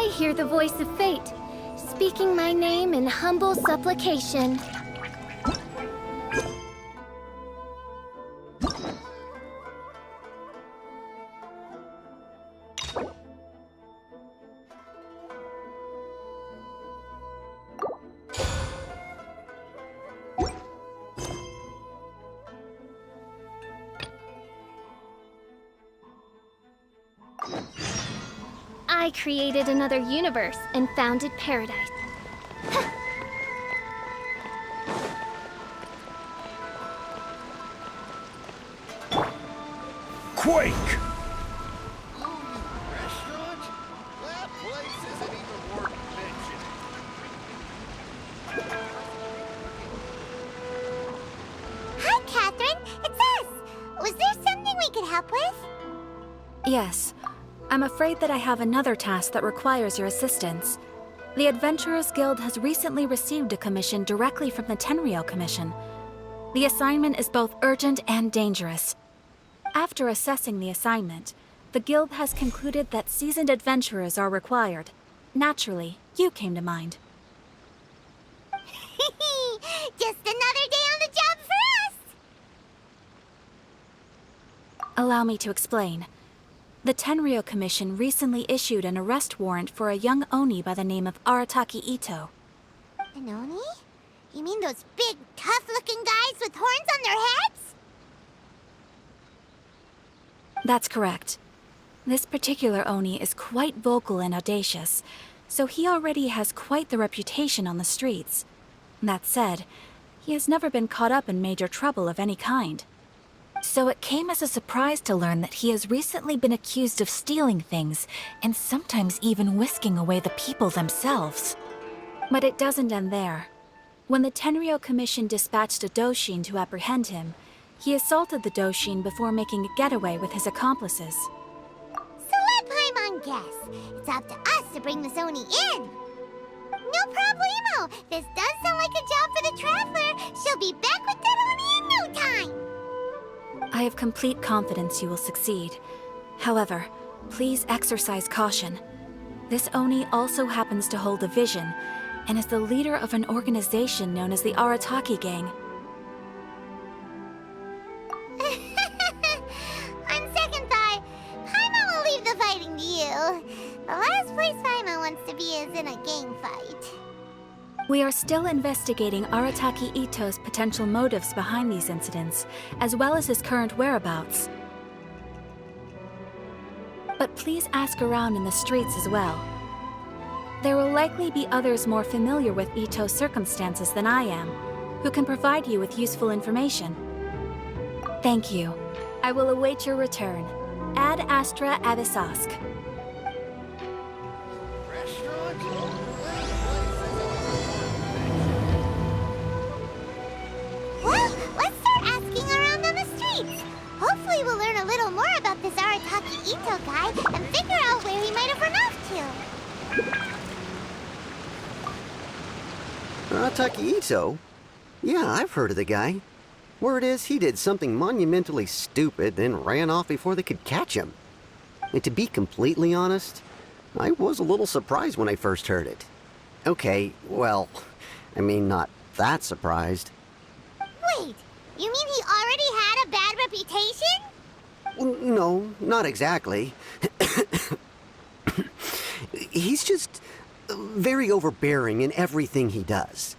I hear the voice of fate, speaking my name in humble supplication. I created another universe and founded paradise. Quake! Restaurant? That place isn't even worth mentioning. Hi, Catherine. It's us. Was there something we could help with? Yes. I'm afraid that I have another task that requires your assistance. The Adventurers Guild has recently received a commission directly from the Tenryou Commission. The assignment is both urgent and dangerous. After assessing the assignment, the Guild has concluded that seasoned adventurers are required. Naturally, you came to mind. Just another day on the job for us! Allow me to explain. The Tenryou Commission recently issued an arrest warrant for a young Oni by the name of Arataki Itto. An Oni? You mean those big, tough-looking guys with horns on their heads? That's correct. This particular Oni is quite vocal and audacious, so he already has quite the reputation on the streets. That said, he has never been caught up in major trouble of any kind. So it came as a surprise to learn that he has recently been accused of stealing things, and sometimes even whisking away the people themselves. But it doesn't end there. When the Tenryou Commission dispatched a Doshin to apprehend him, he assaulted the Doshin before making a getaway with his accomplices. So let Paimon guess. It's up to us to bring this Oni in. No problemo. This does sound like a job for the Traveler. She'll be back with that Oni in no time. I have complete confidence you will succeed. However, please exercise caution. This Oni also happens to hold a vision, and is the leader of an organization known as the Arataki Gang. On second thought, Paimon will leave the fighting to you. The last place Paimon wants to be is in a gang fight. We are still investigating Arataki Itto's potential motives behind these incidents, as well as his current whereabouts. But please ask around in the streets as well. There will likely be others more familiar with Itto's circumstances than I am, who can provide you with useful information. Thank you. I will await your return. Ad Astra Abyssosque. Restaurant? Well, let's start asking around on the streets. Hopefully we'll learn a little more about this Arataki Itto guy and figure out where he might have run off to. Arataki Itto? Yeah, I've heard of the guy. Word is he did something monumentally stupid, then ran off before they could catch him. And to be completely honest, I was a little surprised when I first heard it. Okay, well, I mean, not that surprised. Wait, you mean he already had a bad reputation? No, not exactly. He's just very overbearing in everything he does.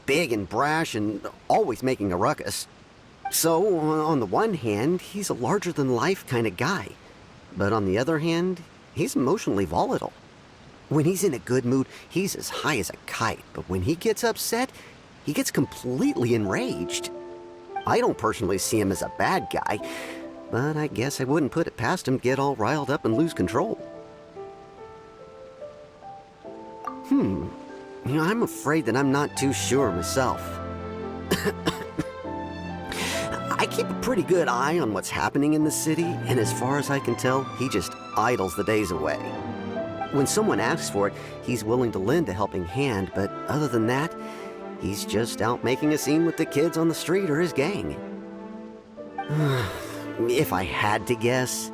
Big and brash and always making a ruckus. So, on the one hand, he's a larger-than-life kind of guy. But on the other hand, he's emotionally volatile. When he's in a good mood, he's as high as a kite. But when he gets upset, he gets completely enraged. I don't personally see him as a bad guy, but I guess I wouldn't put it past him to get all riled up and lose control. I'm afraid that I'm not too sure myself. I keep a pretty good eye on what's happening in the city, and as far as I can tell, he just idles the days away. When someone asks for it, he's willing to lend a helping hand, but other than that, he's just out making a scene with the kids on the street or his gang. If I had to guess,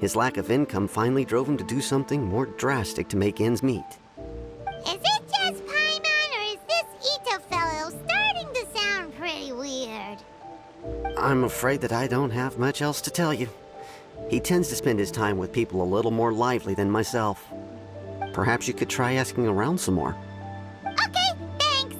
His lack of income finally drove him to do something more drastic to make ends meet. Is it just Paimon, or is this Itto fellow starting to sound pretty weird? I'm afraid that I don't have much else to tell you. He tends to spend his time with people a little more lively than myself. Perhaps you could try asking around some more. Okay, thanks.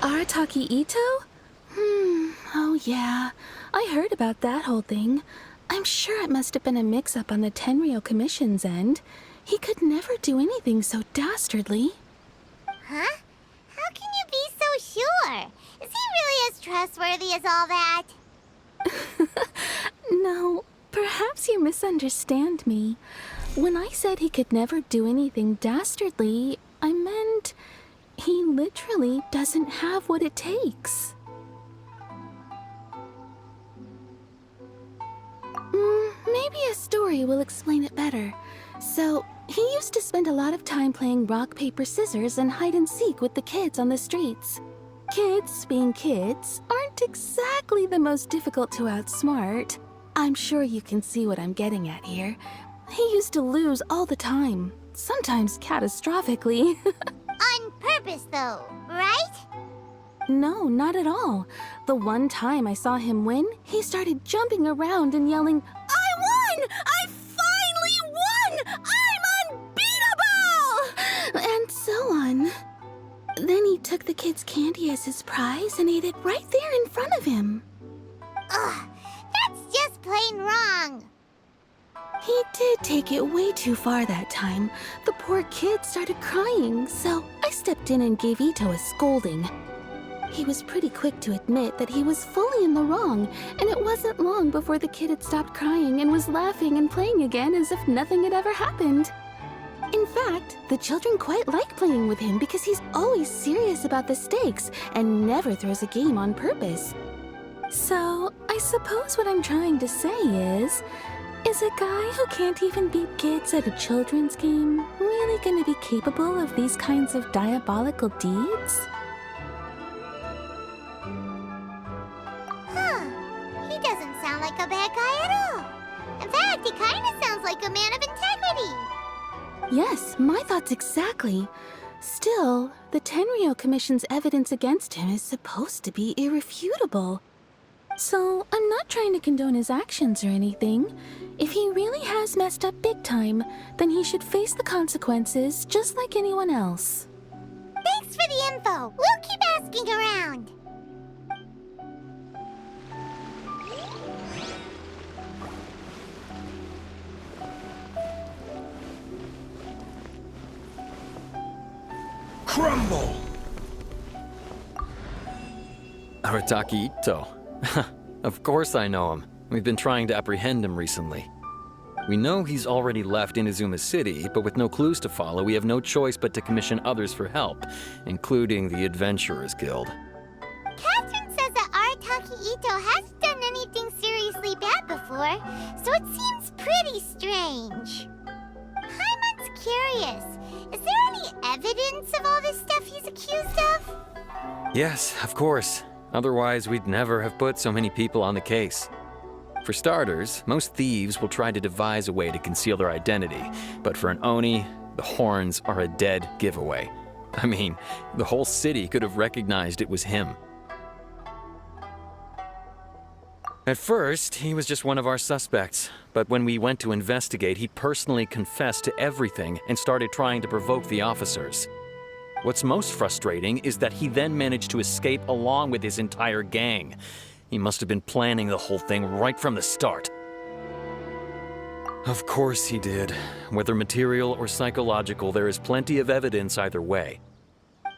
Arataki Itto? Oh yeah. I heard about that whole thing. I'm sure it must have been a mix-up on the Tenryou Commission's end. He could never do anything so dastardly. Huh? How can you be so sure? Is he really as trustworthy as all that? No, perhaps you misunderstand me. When I said he could never do anything dastardly, I meant he literally doesn't have what it takes. Maybe a story will explain it better. So, he used to spend a lot of time playing rock, paper, scissors and hide and seek with the kids on the streets. Kids, being kids, aren't exactly the most difficult to outsmart. I'm sure you can see what I'm getting at here. He used to lose all the time, sometimes catastrophically. On purpose, though, right? No, not at all. The one time I saw him win, he started jumping around and yelling, "I won! I finally won! I'm unbeatable!" And so on. Then he took the kid's candy as his prize and ate it right there in front of him. Ugh, that's just plain wrong. He did take it way too far that time. The poor kid started crying, so I stepped in and gave Itto a scolding. He was pretty quick to admit that he was fully in the wrong, and it wasn't long before the kid had stopped crying and was laughing and playing again as if nothing had ever happened. In fact, the children quite like playing with him because he's always serious about the stakes and never throws a game on purpose. So, I suppose what I'm trying to say is a guy who can't even beat kids at a children's game really gonna be capable of these kinds of diabolical deeds? Huh. He doesn't sound like a bad guy at all. In fact, he kind of sounds like a man of integrity. Yes, my thoughts exactly. Still, the Tenryou Commission's evidence against him is supposed to be irrefutable. So, I'm not trying to condone his actions or anything. If he really has messed up big time, then he should face the consequences just like anyone else. Thanks for the info. We'll keep asking around. Crumble! Arataki Itto. Of course I know him. We've been trying to apprehend him recently. We know he's already left Inazuma City, but with no clues to follow, we have no choice but to commission others for help, including the Adventurers Guild. Catherine says that Arataki Itto hasn't done anything seriously bad before, so it seems pretty strange. Paimon's curious. Is there any evidence of all this stuff he's accused of? Yes, of course. Otherwise, we'd never have put so many people on the case. For starters, most thieves will try to devise a way to conceal their identity, but for an Oni, the horns are a dead giveaway. I mean, the whole city could have recognized it was him. At first, he was just one of our suspects, but when we went to investigate, he personally confessed to everything and started trying to provoke the officers. What's most frustrating is that he then managed to escape along with his entire gang. He must have been planning the whole thing right from the start. Of course he did. Whether material or psychological, there is plenty of evidence either way.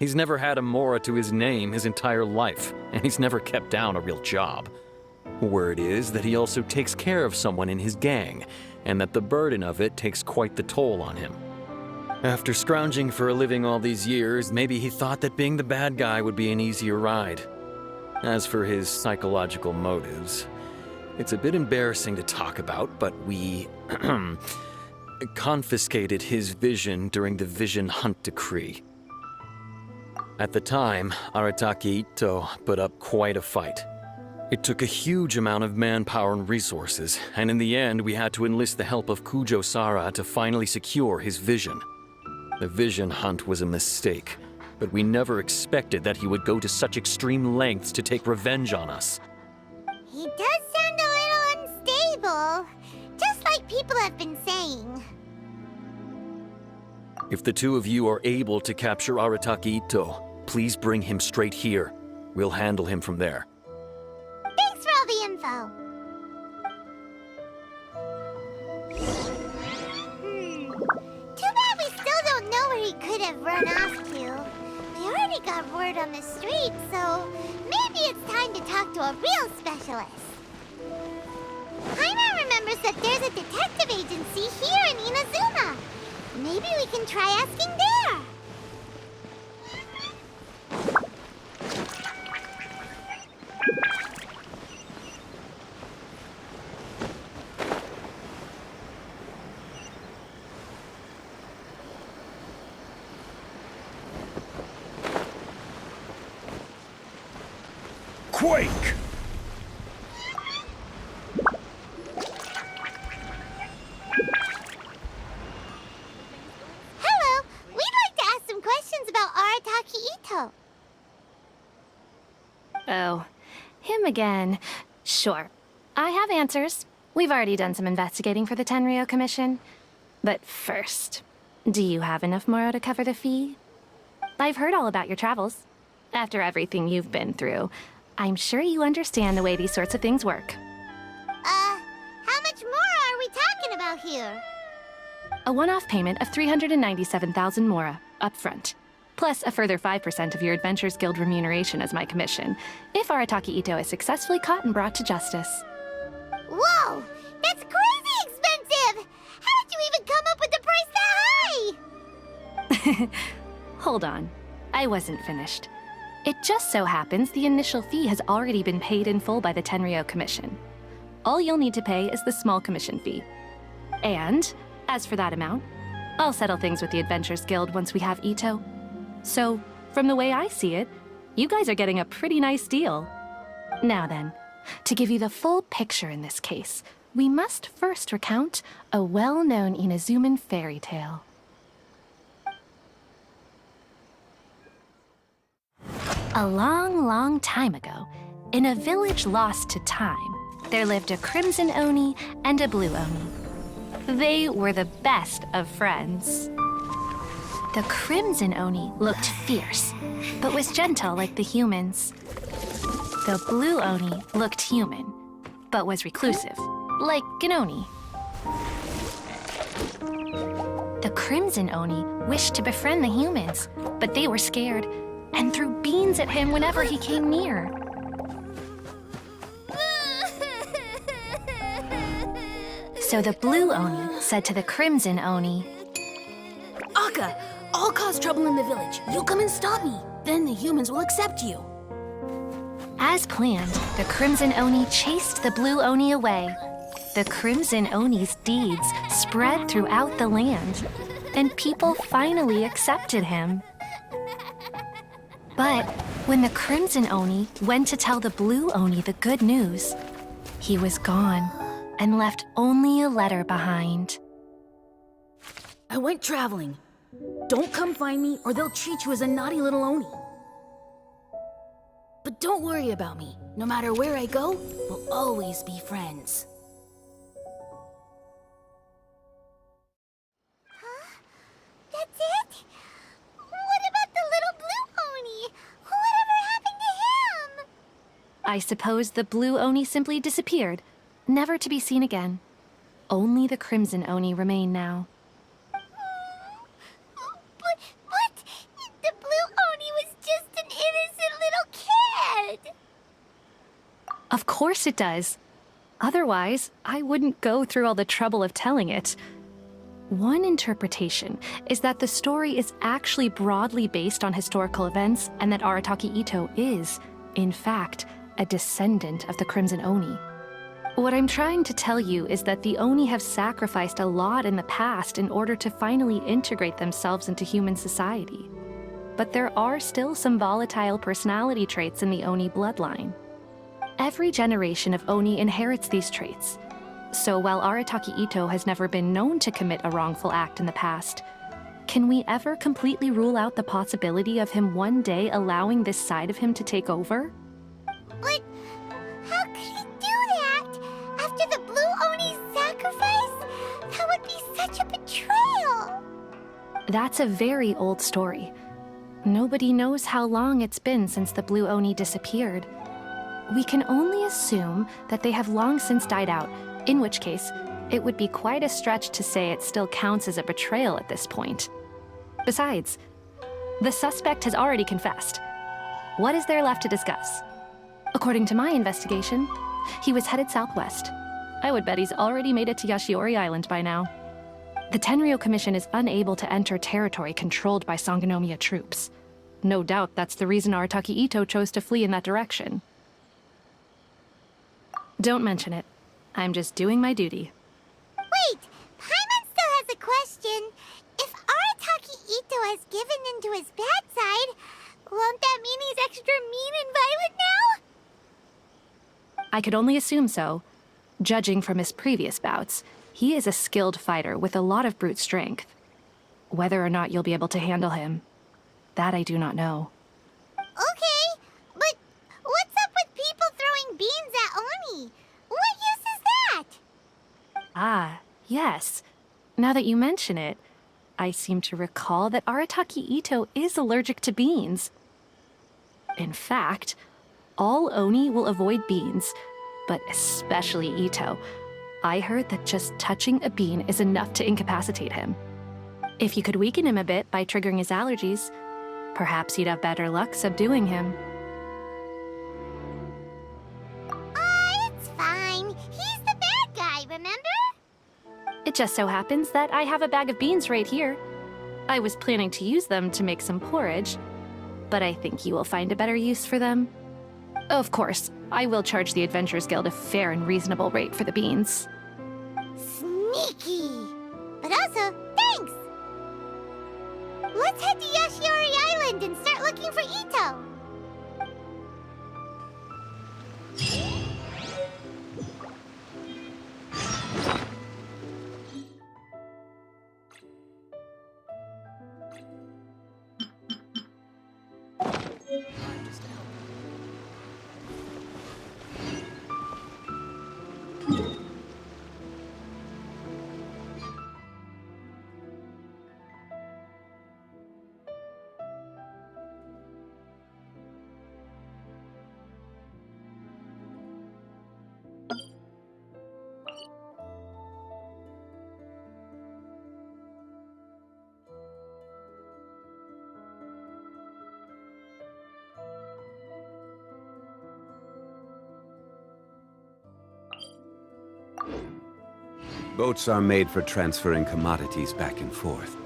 He's never had a Mora to his name his entire life, and he's never kept down a real job. Word is that he also takes care of someone in his gang, and that the burden of it takes quite the toll on him. After scrounging for a living all these years, maybe he thought that being the bad guy would be an easier ride. As for his psychological motives, it's a bit embarrassing to talk about, but we confiscated his vision during the Vision Hunt Decree. At the time, Arataki Itto put up quite a fight. It took a huge amount of manpower and resources, and in the end we had to enlist the help of Kujo-Sara to finally secure his vision. The Vision Hunt was a mistake, but we never expected that he would go to such extreme lengths to take revenge on us. He does sound a little unstable, just like people have been saying. If the two of you are able to capture Arataki Itto, please bring him straight here. We'll handle him from there. Thanks for all the info. Too bad we still don't know where he could have run off to. We already got word on the street, so maybe it's time to talk to a real specialist. Paimon remembers that there's a detective agency here in Inazuma. Maybe we can try asking there. Quake! Hello, we'd like to ask some questions about Arataki Itto. Oh, him again. Sure. I have answers. We've already done some investigating for the Tenryou Commission. But first, do you have enough Moro to cover the fee? I've heard all about your travels. After everything you've been through, I'm sure you understand the way these sorts of things work. How much more are we talking about here? A one-off payment of 397,000 Mora, up front. Plus a further 5% of your Adventures Guild remuneration as my commission, if Arataki Itto is successfully caught and brought to justice. Whoa! That's crazy expensive! How did you even come up with the price that high? Hold on. I wasn't finished. It just so happens the initial fee has already been paid in full by the Tenryou Commission. All you'll need to pay is the small commission fee. And, as for that amount, I'll settle things with the Adventures Guild once we have Itto. So, from the way I see it, you guys are getting a pretty nice deal. Now then, to give you the full picture in this case, we must first recount a well-known Inazuman fairy tale. A long, long time ago, in a village lost to time, there lived a crimson Oni and a blue Oni. They were the best of friends. The crimson Oni looked fierce, but was gentle like the humans. The blue Oni looked human, but was reclusive, like an Oni. The crimson Oni wished to befriend the humans, but they were scared and threw beans at him whenever he came near. So the blue Oni said to the crimson Oni, Akka, I'll cause trouble in the village. You come and stop me. Then the humans will accept you. As planned, the crimson Oni chased the blue Oni away. The crimson Oni's deeds spread throughout the land, and people finally accepted him. But when the crimson Oni went to tell the blue Oni the good news, he was gone and left only a letter behind. I went traveling. Don't come find me or they'll treat you as a naughty little Oni. But don't worry about me. No matter where I go, we'll always be friends. That's it? What about the little blue Oni? Whatever happened to him? I suppose the blue Oni simply disappeared, never to be seen again. Only the crimson Oni remain now. But the blue Oni was just an innocent little kid. Of course it does. Otherwise, I wouldn't go through all the trouble of telling it. One interpretation is that the story is actually broadly based on historical events and that Arataki Itto is, in fact, a descendant of the Crimson Oni. What I'm trying to tell you is that the Oni have sacrificed a lot in the past in order to finally integrate themselves into human society. But there are still some volatile personality traits in the Oni bloodline. Every generation of Oni inherits these traits. So while Arataki Itto has never been known to commit a wrongful act in the past, can we ever completely rule out the possibility of him one day allowing this side of him to take over? But how could he do that? After the Blue Oni's sacrifice? That would be such a betrayal! That's a very old story. Nobody knows how long it's been since the Blue Oni disappeared. We can only assume that they have long since died out, in which case, it would be quite a stretch to say it still counts as a betrayal at this point. Besides, the suspect has already confessed. What is there left to discuss? According to my investigation, he was headed southwest. I would bet he's already made it to Yashiori Island by now. The Tenryou Commission is unable to enter territory controlled by Sangonomiya troops. No doubt that's the reason Arataki Itto chose to flee in that direction. Don't mention it. I'm just doing my duty. Wait! Paimon still has a question. If Arataki Itto has given in to his bad side, won't that mean he's extra mean and violent now? I could only assume so. Judging from his previous bouts, he is a skilled fighter with a lot of brute strength. Whether or not you'll be able to handle him, that I do not know. Okay, but what's up with people throwing beans at Oni? What use is that? Ah, yes. Now that you mention it, I seem to recall that Arataki Itto is allergic to beans. In fact, all Oni will avoid beans, but especially Itto. I heard that just touching a bean is enough to incapacitate him. If you could weaken him a bit by triggering his allergies, perhaps you'd have better luck subduing him. It's fine. He's the bad guy, remember? It just so happens that I have a bag of beans right here. I was planning to use them to make some porridge, but I think you will find a better use for them. Of course, I will charge the Adventurers Guild a fair and reasonable rate for the beans. Sneaky! But also, thanks! Let's head to Yashiori Island and start looking for Itto! Boats are made for transferring commodities back and forth.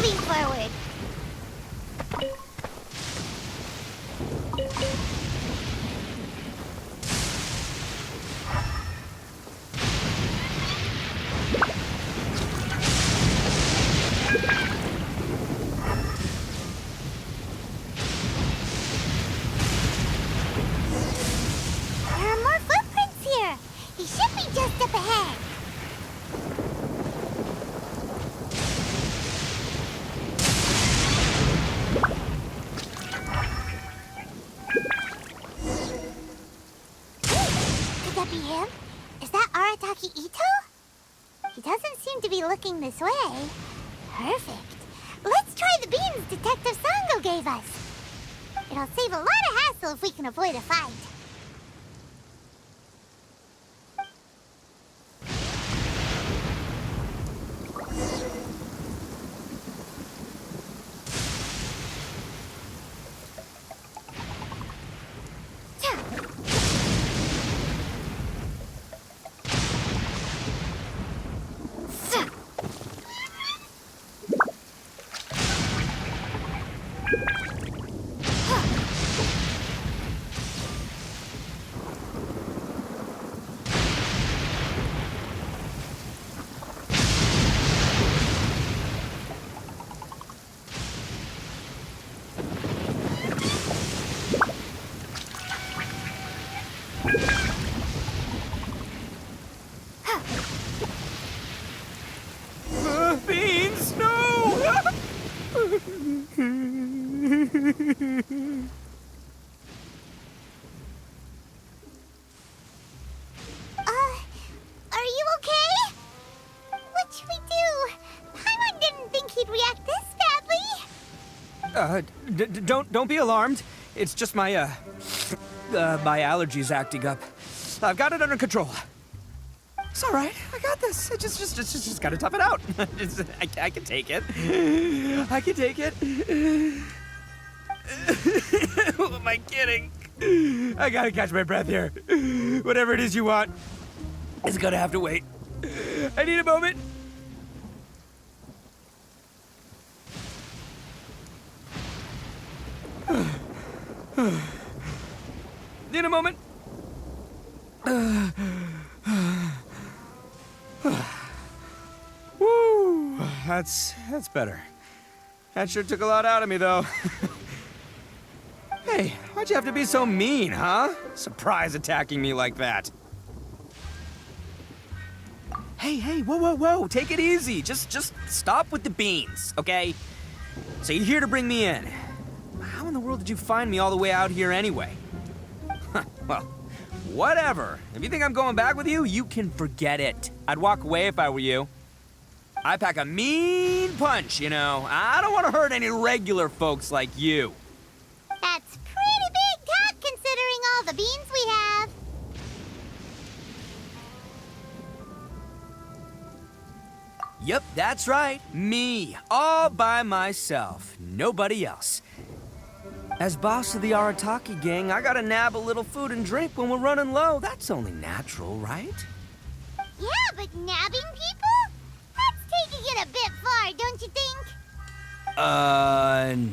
moving forward. There are more footprints here. He should be just up ahead. Could that be him? Is that Arataki Itto? He doesn't seem to be looking this way. Perfect. Let's try the beans Detective Sango gave us. It'll save a lot of hassle if we can avoid a fight. Beans, no! Are you okay? What should we do? Paimon didn't think he'd react this badly. Don't be alarmed. It's just my my allergies acting up. I've got it under control. It's all right. I got this. I just gotta tough it out. I can take it. I can take it. Who am I kidding? I gotta catch my breath here. Whatever it is you want, it's gonna have to wait. I need a moment. Need a moment. Woo, that's better. That sure took a lot out of me, though. Hey, why'd you have to be so mean, huh? Surprise attacking me like that. Hey, whoa, take it easy. Just stop with the beans, okay? So you're here to bring me in. How in the world did you find me all the way out here anyway? Well, whatever. If you think I'm going back with you, you can forget it. I'd walk away if I were you. I pack a mean punch, you know. I don't want to hurt any regular folks like you. That's pretty big talk considering all the beans we have. Yep, that's right. Me, all by myself. Nobody else. As boss of the Arataki gang, I gotta nab a little food and drink when we're running low. That's only natural, right? Yeah, but nabbing people? That's taking it a bit far, don't you think?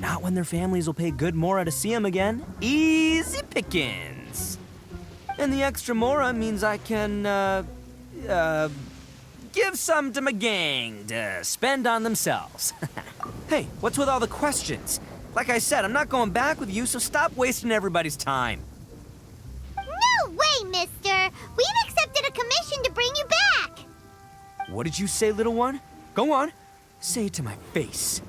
Not when their families will pay good mora to see them again. Easy pickings. And the extra mora means I can, give some to my gang to spend on themselves. Hey, what's with all the questions? Like I said, I'm not going back with you, so stop wasting everybody's time. No way, mister! We've accepted a commission to bring you back! What did you say, little one? Go on. Say it to my face.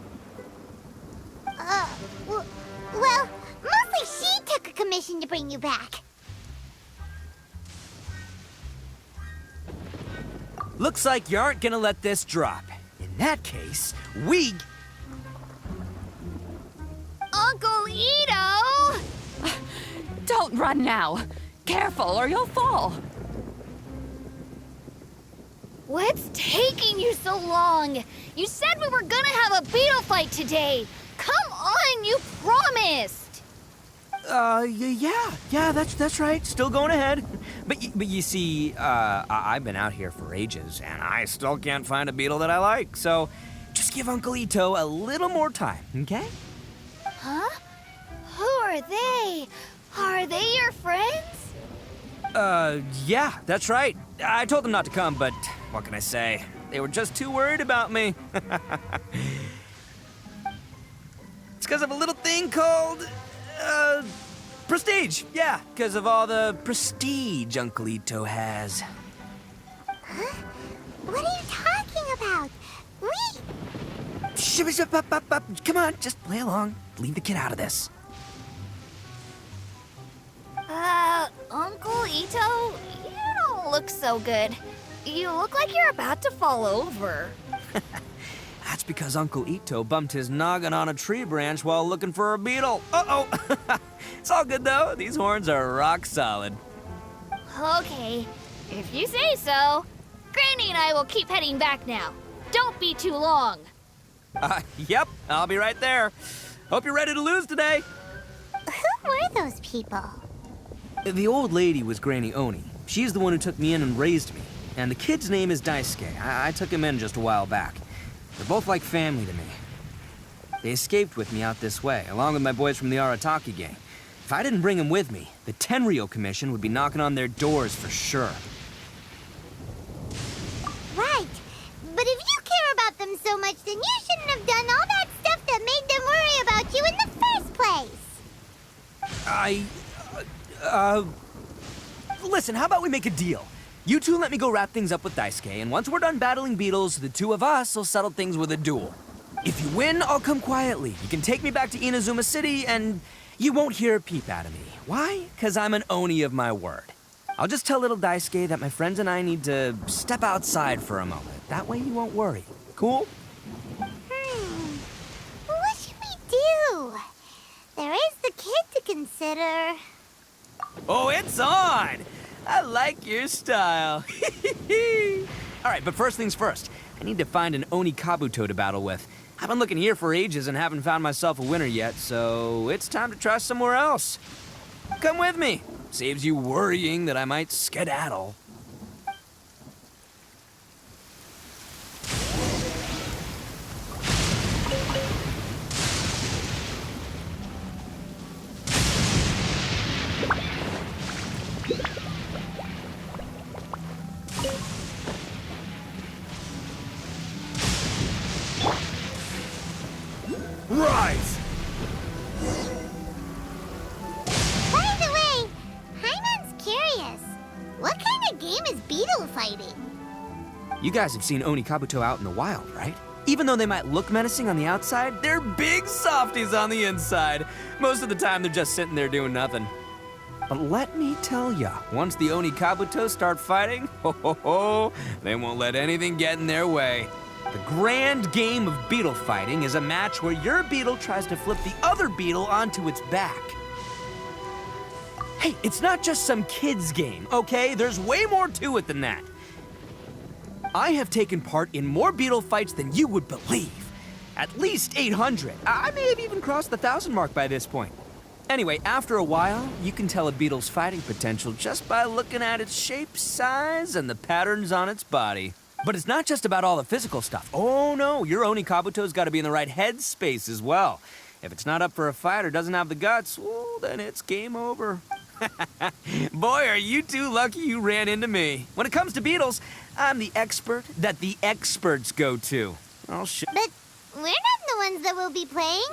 Well, mostly she took a commission to bring you back. Looks like you aren't gonna let this drop. In that case, we... Uncle Itto! Don't run now. Careful or you'll fall. What's taking you so long? You said we were gonna have a beetle fight today. Come on, you promised. Yeah, that's right. Still going ahead. But you see, I've been out here for ages, and I still can't find a beetle that I like. So, Just give Uncle Itto a little more time, okay? Huh? Who are they? Are they your friends? Yeah, that's right. I told them not to come, but what can I say? They were just too worried about me. It's because of a little thing called, prestige. Yeah, because of all the prestige Uncle Itto has. Huh? What are you talking about? Come on, just play along. Leave the kid out of this. Uncle Itto, you don't look so good. You look like you're about to fall over. That's because Uncle Itto bumped his noggin on a tree branch while looking for a beetle. Uh-oh! It's all good, though. These horns are rock solid. Okay, if you say so. Granny and I will keep heading back now. Don't be too long. Yep, I'll be right there. Hope you're ready to lose today. Who were those people? The old lady was Granny Oni. She's the one who took me in and raised me. And the kid's name is Daisuke. I took him in just a while back. They're both like family to me. They escaped with me out this way, along with my boys from the Arataki gang. If I didn't bring them with me, the Tenryo Commission would be knocking on their doors for sure. Right. But if you care about them so much, then you shouldn't have done all that stuff that made them worry about you in the first place. Listen, how about we make a deal? You two let me go wrap things up with Daisuke, and once we're done battling beetles, the two of us will settle things with a duel. If you win, I'll come quietly. You can take me back to Inazuma City, and you won't hear a peep out of me. Why? Because I'm an Oni of my word. I'll just tell little Daisuke that my friends and I need to step outside for a moment. That way he won't worry. Cool? What should we do? There is the kid to consider. Oh, it's on! I like your style. All right, but first things first. I need to find an Oni Kabuto to battle with. I've been looking here for ages and haven't found myself a winner yet, so it's time to try somewhere else. Come with me. Saves you worrying that I might skedaddle. Rise! By the way, Paimon's curious. What kind of game is beetle fighting? You guys have seen Oni Kabuto out in the wild, right? Even though they might look menacing on the outside, they're big softies on the inside. Most of the time, they're just sitting there doing nothing. But let me tell ya, once the Oni Kabuto start fighting, they won't let anything get in their way. The grand game of beetle fighting is a match where your beetle tries to flip the other beetle onto its back. Hey, it's not just some kid's game, okay? There's way more to it than that. I have taken part in more beetle fights than you would believe. At least 800. I may have even crossed the 1,000 mark by this point. Anyway, after a while, you can tell a beetle's fighting potential just by looking at its shape, size, and the patterns on its body. But it's not just about all the physical stuff. Oh no, your Oni Kabuto's got to be in the right headspace as well. If it's not up for a fight or doesn't have the guts, well, then it's game over. Boy, are you two lucky you ran into me. When it comes to beetles, I'm the expert that the experts go to. Oh, shit. But we're not the ones that will be playing.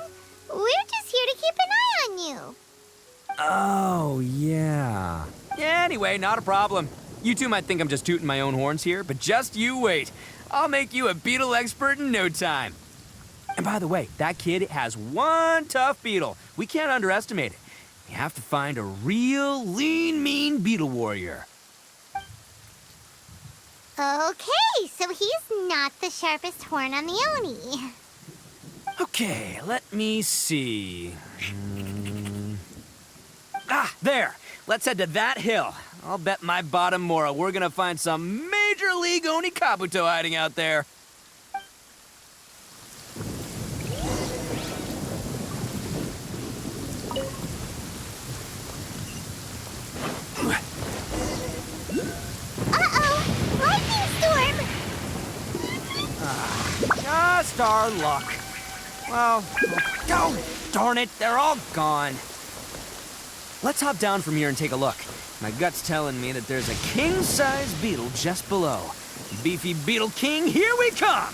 We're just here to keep an eye on you. Oh, yeah. Yeah, anyway, not a problem. You two might think I'm just tooting my own horns here, but just you wait. I'll make you a beetle expert in no time. And by the way, that kid has one tough beetle. We can't underestimate it. We have to find a real lean, mean beetle warrior. Okay, so he's not the sharpest horn on the Oni. Okay, let me see. Ah, there. Let's head to that hill. I'll bet my bottom moral we're gonna find some major league Oni Kabuto hiding out there. Uh-oh! Lightning storm! Just star luck. Well, oh, darn it, they're all gone. Let's hop down from here and take a look. My gut's telling me that there's a king-size beetle just below. Beefy Beetle King, here we come!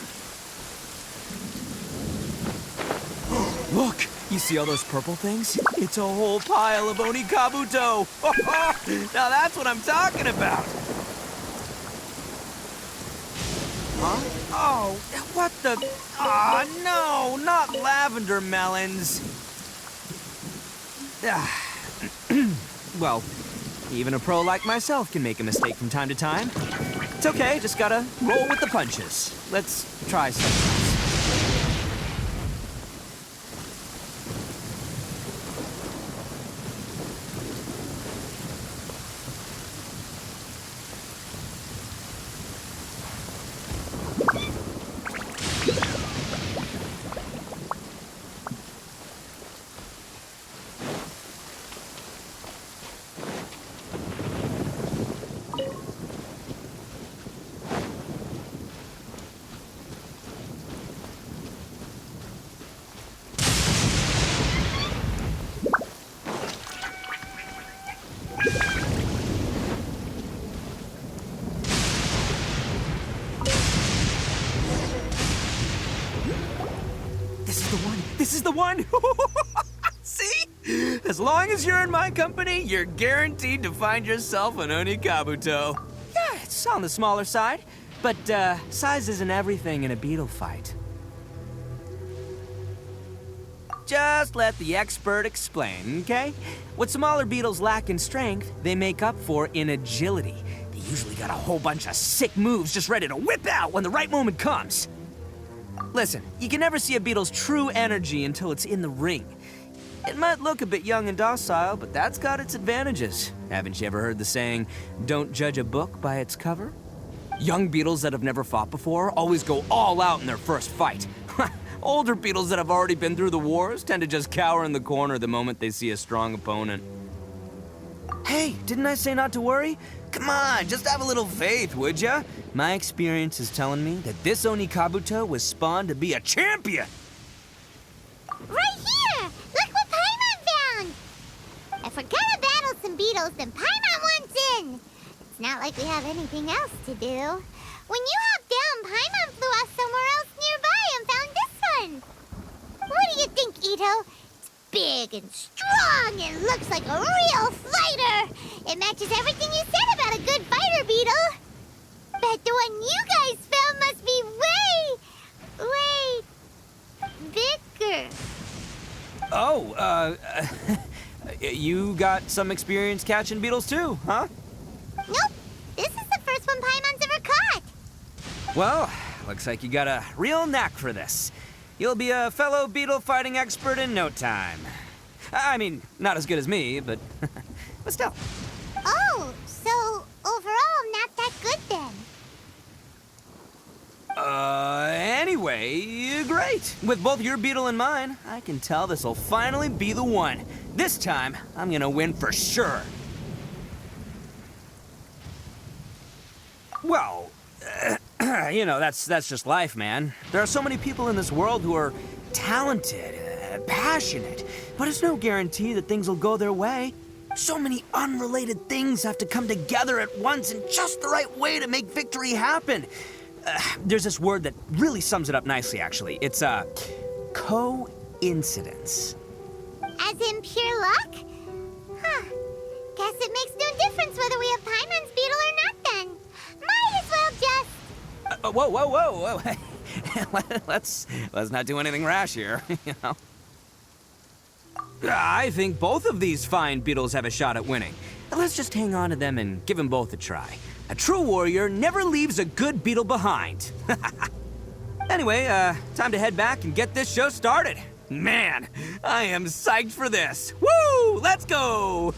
Look, you see all those purple things? It's a whole pile of Oni Kabuto. Now that's what I'm talking about. Huh? Oh, what the? Ah, no, not lavender melons. Well, even a pro like myself can make a mistake from time to time. It's okay, just gotta roll with the punches. Let's try something else. This is the one! See? As long as you're in my company, you're guaranteed to find yourself an Oni Kabuto. Yeah, it's on the smaller side, but size isn't everything in a beetle fight. Just let the expert explain, okay? What smaller beetles lack in strength, they make up for in agility. They usually got a whole bunch of sick moves just ready to whip out when the right moment comes. Listen, you can never see a beetle's true energy until it's in the ring. It might look a bit young and docile, but that's got its advantages. Haven't you ever heard the saying, don't judge a book by its cover? Young beetles that have never fought before always go all out in their first fight. Older beetles that have already been through the wars tend to just cower in the corner the moment they see a strong opponent. Hey, didn't I say not to worry? Come on, just have a little faith, would ya? My experience is telling me that this Oni Kabuto was spawned to be a champion! Right here! Look what Paimon found! If we're gonna battle some beetles, then Paimon wants in! It's not like we have anything else to do. When you hopped down, Paimon flew off somewhere else nearby and found this one! What do you think, Itto? It's big and strong and looks like a real fighter! It matches everything you said about a good fighter beetle! Bet the one you guys found must be way bigger. Oh, you got some experience catching beetles too, huh? Nope. This is the first one Paimon's ever caught. Well, looks like you got a real knack for this. You'll be a fellow beetle fighting expert in no time. I mean, not as good as me, but still. Oh, so overall not that good then. Anyway, great. With both your beetle and mine, I can tell this'll finally be the one. This time, I'm gonna win for sure. Well, you know, that's just life, man. There are so many people in this world who are talented, passionate, but it's no guarantee that things will go their way. So many unrelated things have to come together at once in just the right way to make victory happen. There's this word that really sums it up nicely, actually. It's, coincidence. As in pure luck? Huh. Guess it makes no difference whether we have Paimon's beetle or not then. Might as well just... Whoa. Let's not do anything rash here, you know. I think both of these fine beetles have a shot at winning. Let's just hang on to them and give them both a try. A true warrior never leaves a good beetle behind. Anyway, time to head back and get this show started. Man, I am psyched for this. Woo! Let's go!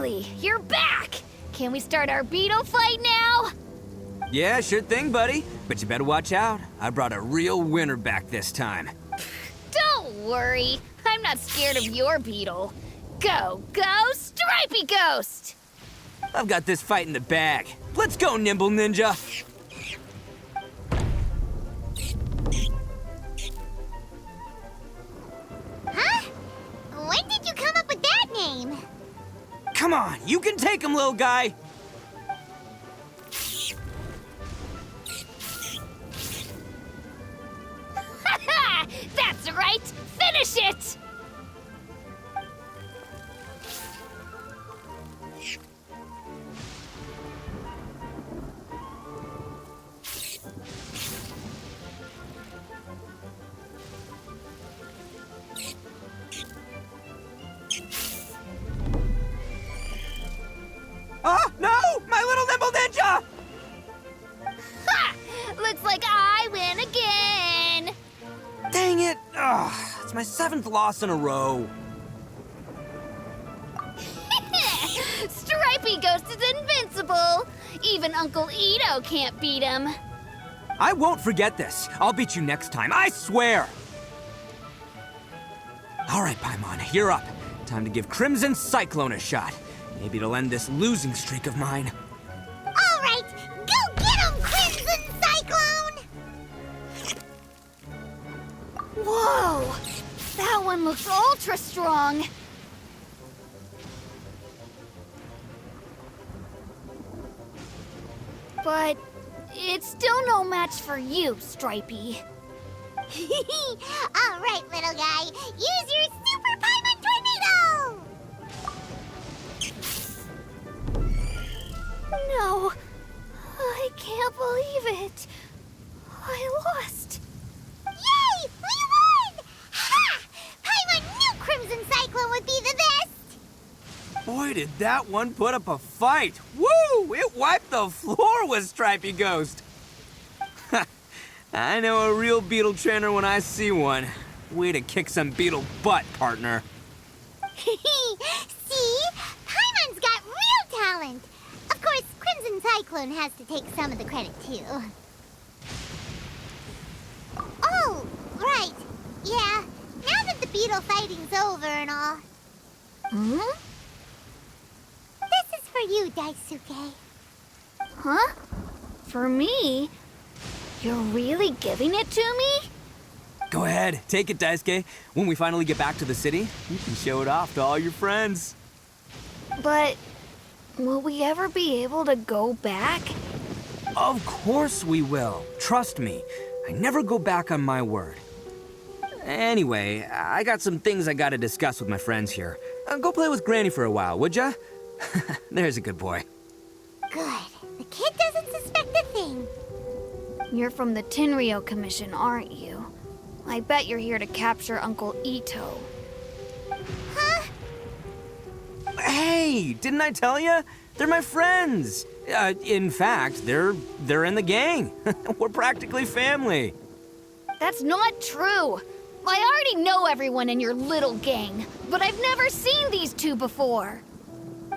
Finally, you're back! Can we start our beetle fight now? Yeah, sure thing, buddy. But you better watch out. I brought a real winner back this time. Don't worry, I'm not scared of your beetle. Go, Stripey Ghost! I've got this fight in the bag. Let's go, Nimble Ninja! Huh? When did you come up with that name? Come on, you can take him, little guy! That's right! Finish it! Oh, no! My little Nimble Ninja! Ha! Looks like I win again! Dang it! Ugh, it's my 7th loss in a row. Stripey Ghost is invincible! Even Uncle Itto can't beat him. I won't forget this. I'll beat you next time, I swear! All right, Paimon, you're up. Time to give Crimson Cyclone a shot. Maybe it'll end this losing streak of mine. All right, go get him, Crimson Cyclone! Whoa! That one looks ultra strong. But it's still no match for you, Stripey. All right, little guy, use your Super Paimon Tornado! No, I can't believe it. I lost. Yay! We won! Ha! Paimon knew Crimson Cyclone would be the best! Boy, did that one put up a fight. Woo! It wiped the floor with Stripey Ghost. I know a real beetle trainer when I see one. Way to kick some beetle butt, partner. See? Paimon's got real talent! Of course, Crimson Cyclone has to take some of the credit, too. Oh, right. Yeah, now that the beetle fighting's over and all. Hmm? This is for you, Daisuke. Huh? For me? You're really giving it to me? Go ahead, take it, Daisuke. When we finally get back to the city, you can show it off to all your friends. But will we ever be able to go back? Of course we will. Trust me. I never go back on my word. Anyway, I got some things I gotta discuss with my friends here. Go play with Granny for a while, would ya? There's a good boy. Good. The kid doesn't suspect a thing. You're from the Tenryo Commission, aren't you? I bet you're here to capture Uncle Itto. Huh? Hey, didn't I tell you? They're my friends. In fact, they're in the gang. We're practically family. That's not true. I already know everyone in your little gang, but I've never seen these two before.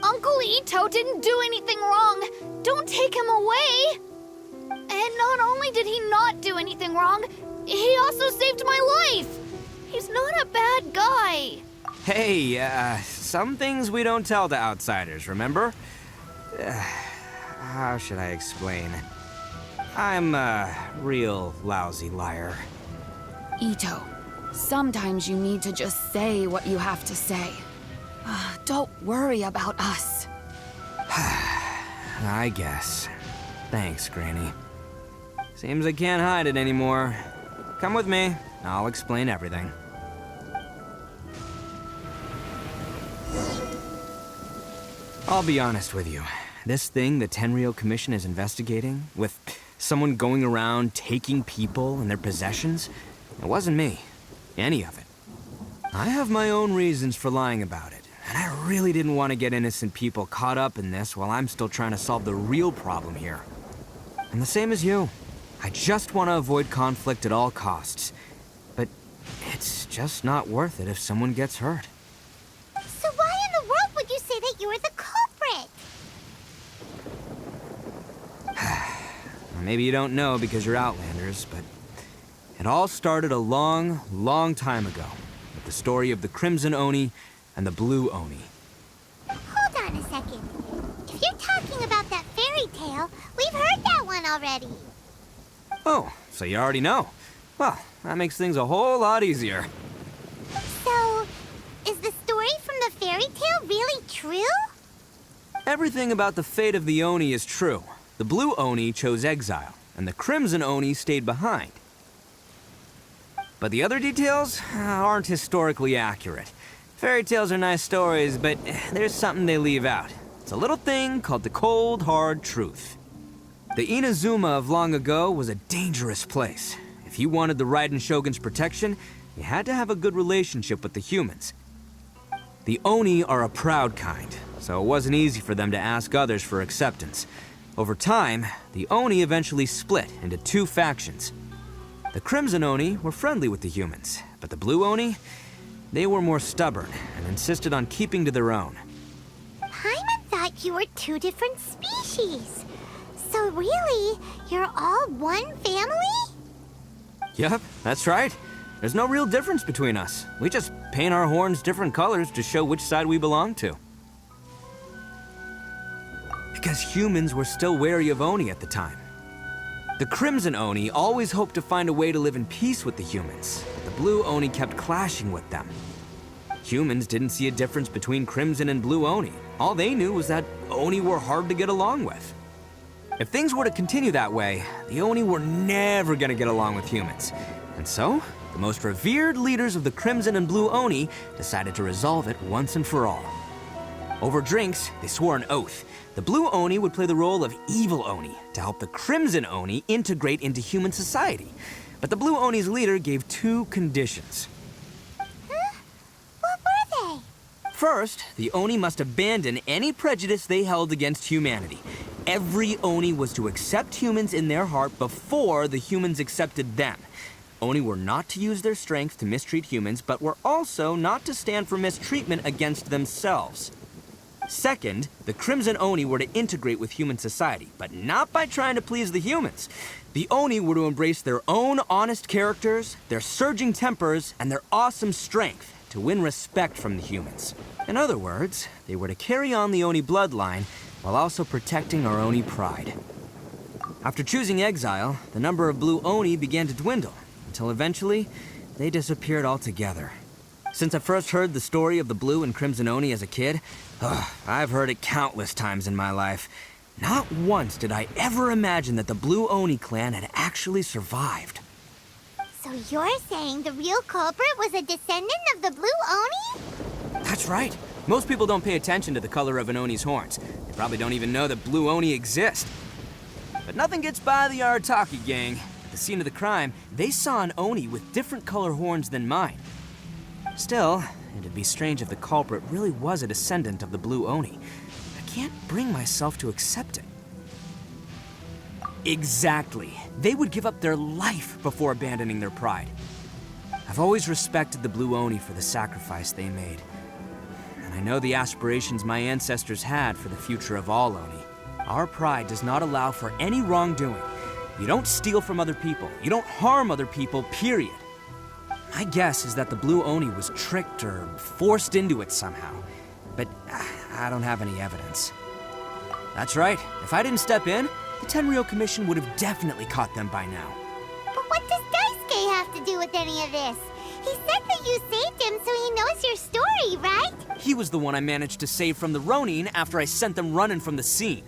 Uncle Itto didn't do anything wrong. Don't take him away. And not only did he not do anything wrong, he also saved my life. He's not a bad guy. Hey, some things we don't tell to outsiders, remember? How should I explain? I'm a real lousy liar. Itto, sometimes you need to just say what you have to say. Don't worry about us. I guess. Thanks, Granny. Seems I can't hide it anymore. Come with me. I'll explain everything. I'll be honest with you. This thing the Tenryo Commission is investigating, with someone going around taking people and their possessions, it wasn't me. Any of it. I have my own reasons for lying about it, and I really didn't want to get innocent people caught up in this while I'm still trying to solve the real problem here. I'm the same as you. I just want to avoid conflict at all costs. But it's just not worth it if someone gets hurt. So why in the world would you say that you were the culprit? maybe you don't know because you're Outlanders, but it all started a long, long time ago with the story of the Crimson Oni and the Blue Oni. Hold on a second. If you're talking about that fairy tale, we've heard that one already. Oh, so you already know. Well, that makes things a whole lot easier. So, is the story from the fairy tale really true? Everything about the fate of the Oni is true. The Blue Oni chose exile, and the Crimson Oni stayed behind. But the other details aren't historically accurate. Fairy tales are nice stories, but there's something they leave out. It's a little thing called the cold, hard truth. The Inazuma of long ago was a dangerous place. If you wanted the Raiden Shogun's protection, you had to have a good relationship with the humans. The Oni are a proud kind, so it wasn't easy for them to ask others for acceptance. Over time, the Oni eventually split into two factions. The Crimson Oni were friendly with the humans, but the Blue Oni, they were more stubborn and insisted on keeping to their own. Paimon thought you were two different species. So really, you're all one family? Yep, that's right. There's no real difference between us. We just paint our horns different colors to show which side we belong to. Because humans were still wary of Oni at the time. The Crimson Oni always hoped to find a way to live in peace with the humans, but the Blue Oni kept clashing with them. Humans didn't see a difference between Crimson and Blue Oni. All they knew was that Oni were hard to get along with. If things were to continue that way, the Oni were never gonna get along with humans. And so, the most revered leaders of the Crimson and Blue Oni decided to resolve it once and for all. Over drinks, they swore an oath. The Blue Oni would play the role of evil Oni to help the Crimson Oni integrate into human society. But the Blue Oni's leader gave two conditions. Huh? What were they? First, the Oni must abandon any prejudice they held against humanity. Every Oni was to accept humans in their heart before the humans accepted them. Oni were not to use their strength to mistreat humans, but were also not to stand for mistreatment against themselves. Second, the Crimson Oni were to integrate with human society, but not by trying to please the humans. The Oni were to embrace their own honest characters, their surging tempers, and their awesome strength to win respect from the humans. In other words, they were to carry on the Oni bloodline while also protecting our Oni pride. After choosing exile, the number of Blue Oni began to dwindle, until eventually, they disappeared altogether. Since I first heard the story of the Blue and Crimson Oni as a kid, I've heard it countless times in my life. Not once did I ever imagine that the Blue Oni clan had actually survived. So you're saying the real culprit was a descendant of the Blue Oni? That's right. Most people don't pay attention to the color of an Oni's horns. They probably don't even know that Blue Oni exist. But nothing gets by the Arataki gang. At the scene of the crime, they saw an Oni with different color horns than mine. Still, it'd be strange if the culprit really was a descendant of the Blue Oni. I can't bring myself to accept it. Exactly. They would give up their life before abandoning their pride. I've always respected the Blue Oni for the sacrifice they made. And I know the aspirations my ancestors had for the future of all Oni. Our pride does not allow for any wrongdoing. You don't steal from other people. You don't harm other people, period. My guess is that the Blue Oni was tricked or forced into it somehow. But I don't have any evidence. That's right. If I didn't step in, the Tenryou Commission would have definitely caught them by now. But what does Daisuke have to do with any of this? He said that you saved him so he knows your story, right? He was the one I managed to save from the Ronin after I sent them running from the scene.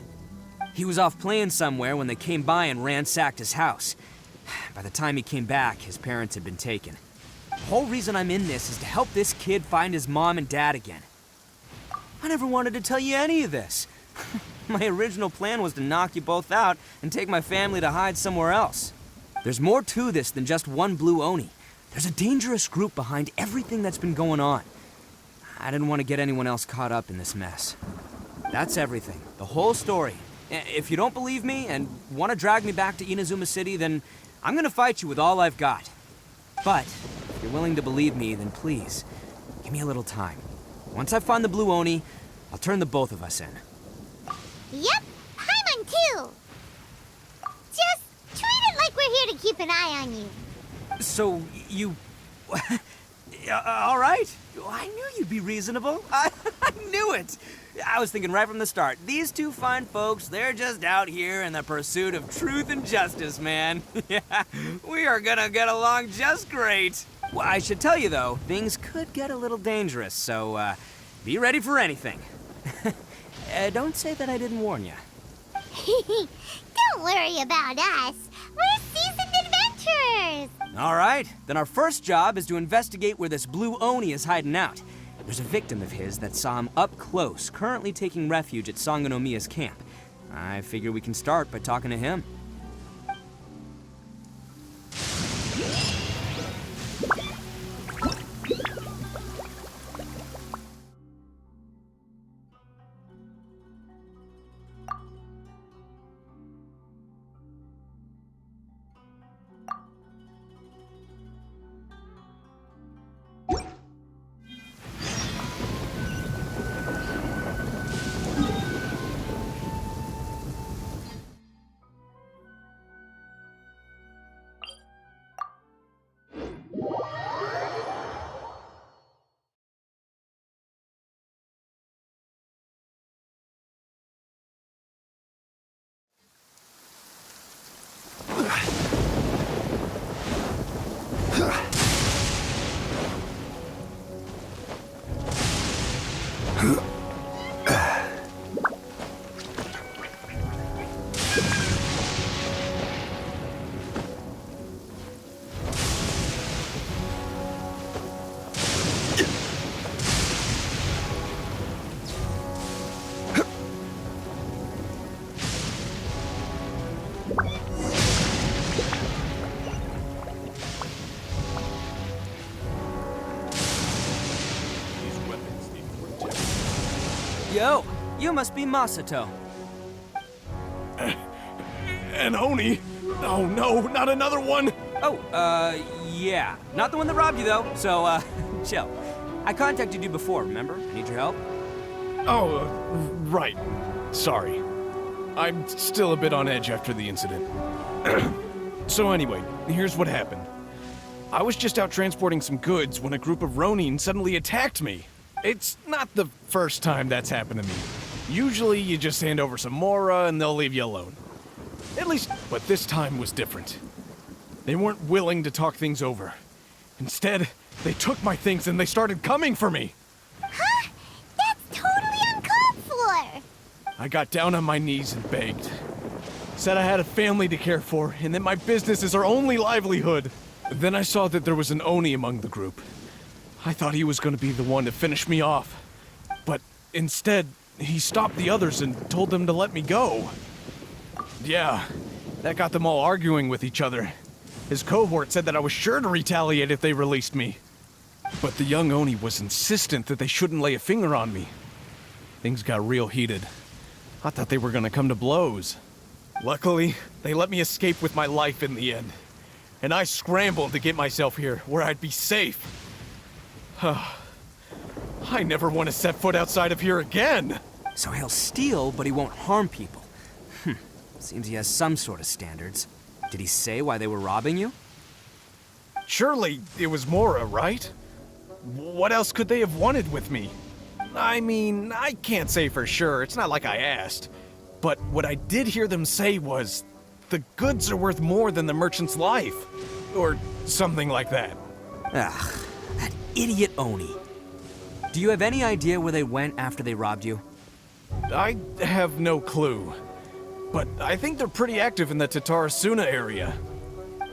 He was off playing somewhere when they came by and ransacked his house. By the time he came back, his parents had been taken. The whole reason I'm in this is to help this kid find his mom and dad again. I never wanted to tell you any of this. My original plan was to knock you both out and take my family to hide somewhere else. There's more to this than just one Blue Oni. There's a dangerous group behind everything that's been going on. I didn't want to get anyone else caught up in this mess. That's everything. The whole story. If you don't believe me and want to drag me back to Inazuma City, then I'm gonna fight you with all I've got. But if you're willing to believe me, then please, give me a little time. Once I find the Blue Oni, I'll turn the both of us in. Yep, Paimon too! Just keep an eye on you. So, you... all right. I knew you'd be reasonable. I knew it. I was thinking right from the start, these two fine folks, they're just out here in the pursuit of truth and justice, man. Yeah, we are gonna get along just great. Well, I should tell you, though, things could get a little dangerous, so, be ready for anything. Don't say that I didn't warn you. Don't worry about us. We're seasoned adventurers. All right, then our first job is to investigate where this blue Oni is hiding out. There's a victim of his that saw him up close, currently taking refuge at Sangonomiya's camp. I figure we can start by talking to him. Yo, you must be Masato. An Oni? Oh no, not another one! Oh, yeah. Not the one that robbed you, though, so, chill. I contacted you before, remember? Need your help? Oh, right. Sorry. I'm still a bit on edge after the incident. So anyway, here's what happened. I was just out transporting some goods when a group of Ronin suddenly attacked me. It's not the first time that's happened to me. Usually you just hand over some Mora and they'll leave you alone. At least, but this time was different. They weren't willing to talk things over. Instead, they took my things and they started coming for me. Huh? That's totally uncalled for. I got down on my knees and begged. Said I had a family to care for and that my business is our only livelihood. Then I saw that there was an Oni among the group. I thought he was going to be the one to finish me off. But instead, he stopped the others and told them to let me go. Yeah, that got them all arguing with each other. His cohort said that I was sure to retaliate if they released me. But the young Oni was insistent that they shouldn't lay a finger on me. Things got real heated. I thought they were going to come to blows. Luckily, they let me escape with my life in the end. And I scrambled to get myself here, where I'd be safe. I never want to set foot outside of here again! So he'll steal, but he won't harm people. Seems he has some sort of standards. Did he say why they were robbing you? Surely it was Mora, right? What else could they have wanted with me? I mean, I can't say for sure, it's not like I asked. But what I did hear them say was, the goods are worth more than the merchant's life. Or something like that. Ugh, that idiot Oni. Do you have any idea where they went after they robbed you? I have no clue. But I think they're pretty active in the Tatarasuna area.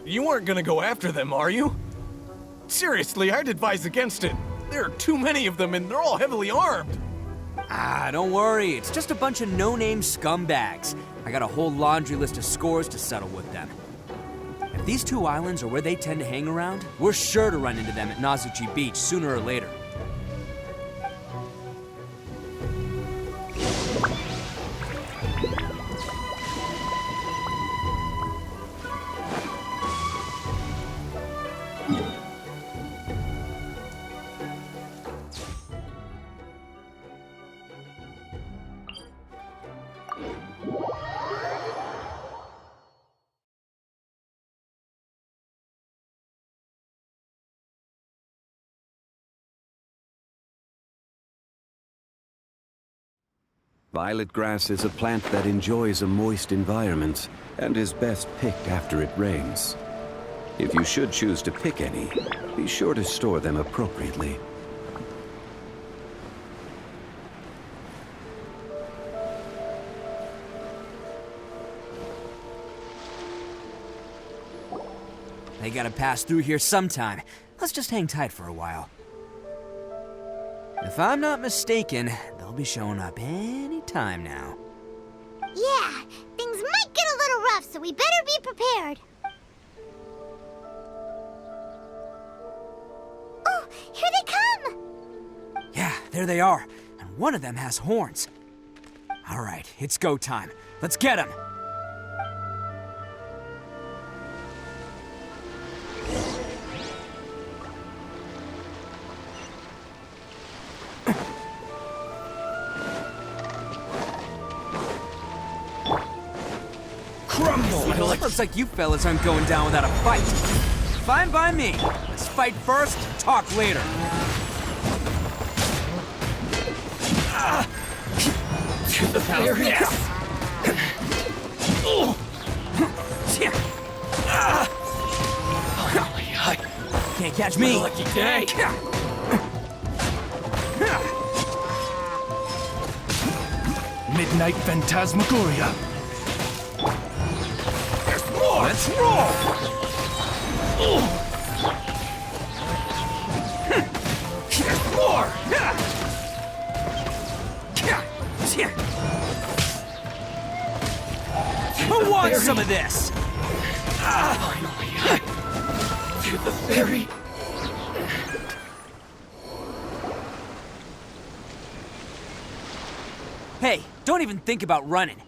You aren't gonna go after them, are you? Seriously, I'd advise against it. There are too many of them and they're all heavily armed. Ah, don't worry. It's just a bunch of no-name scumbags. I got a whole laundry list of scores to settle with them. If these two islands are where they tend to hang around, we're sure to run into them at Nazuchi Beach sooner or later. Violet grass is a plant that enjoys a moist environment and is best picked after it rains. If you should choose to pick any, be sure to store them appropriately. They gotta pass through here sometime. Let's just hang tight for a while. If I'm not mistaken, they'll be showing up any time now. Yeah, things might get a little rough, so we better be prepared. Oh, here they come! Yeah, there they are. And one of them has horns. All right, it's go time. Let's get him! Looks like you fellas aren't going down without a fight. Fine by me. Let's fight first, talk later. To the very Can't catch me. Lucky day. Midnight Phantasmagoria. Let's roll! More! Who wants some of this? Finally. To the very... Hey, don't even think about running.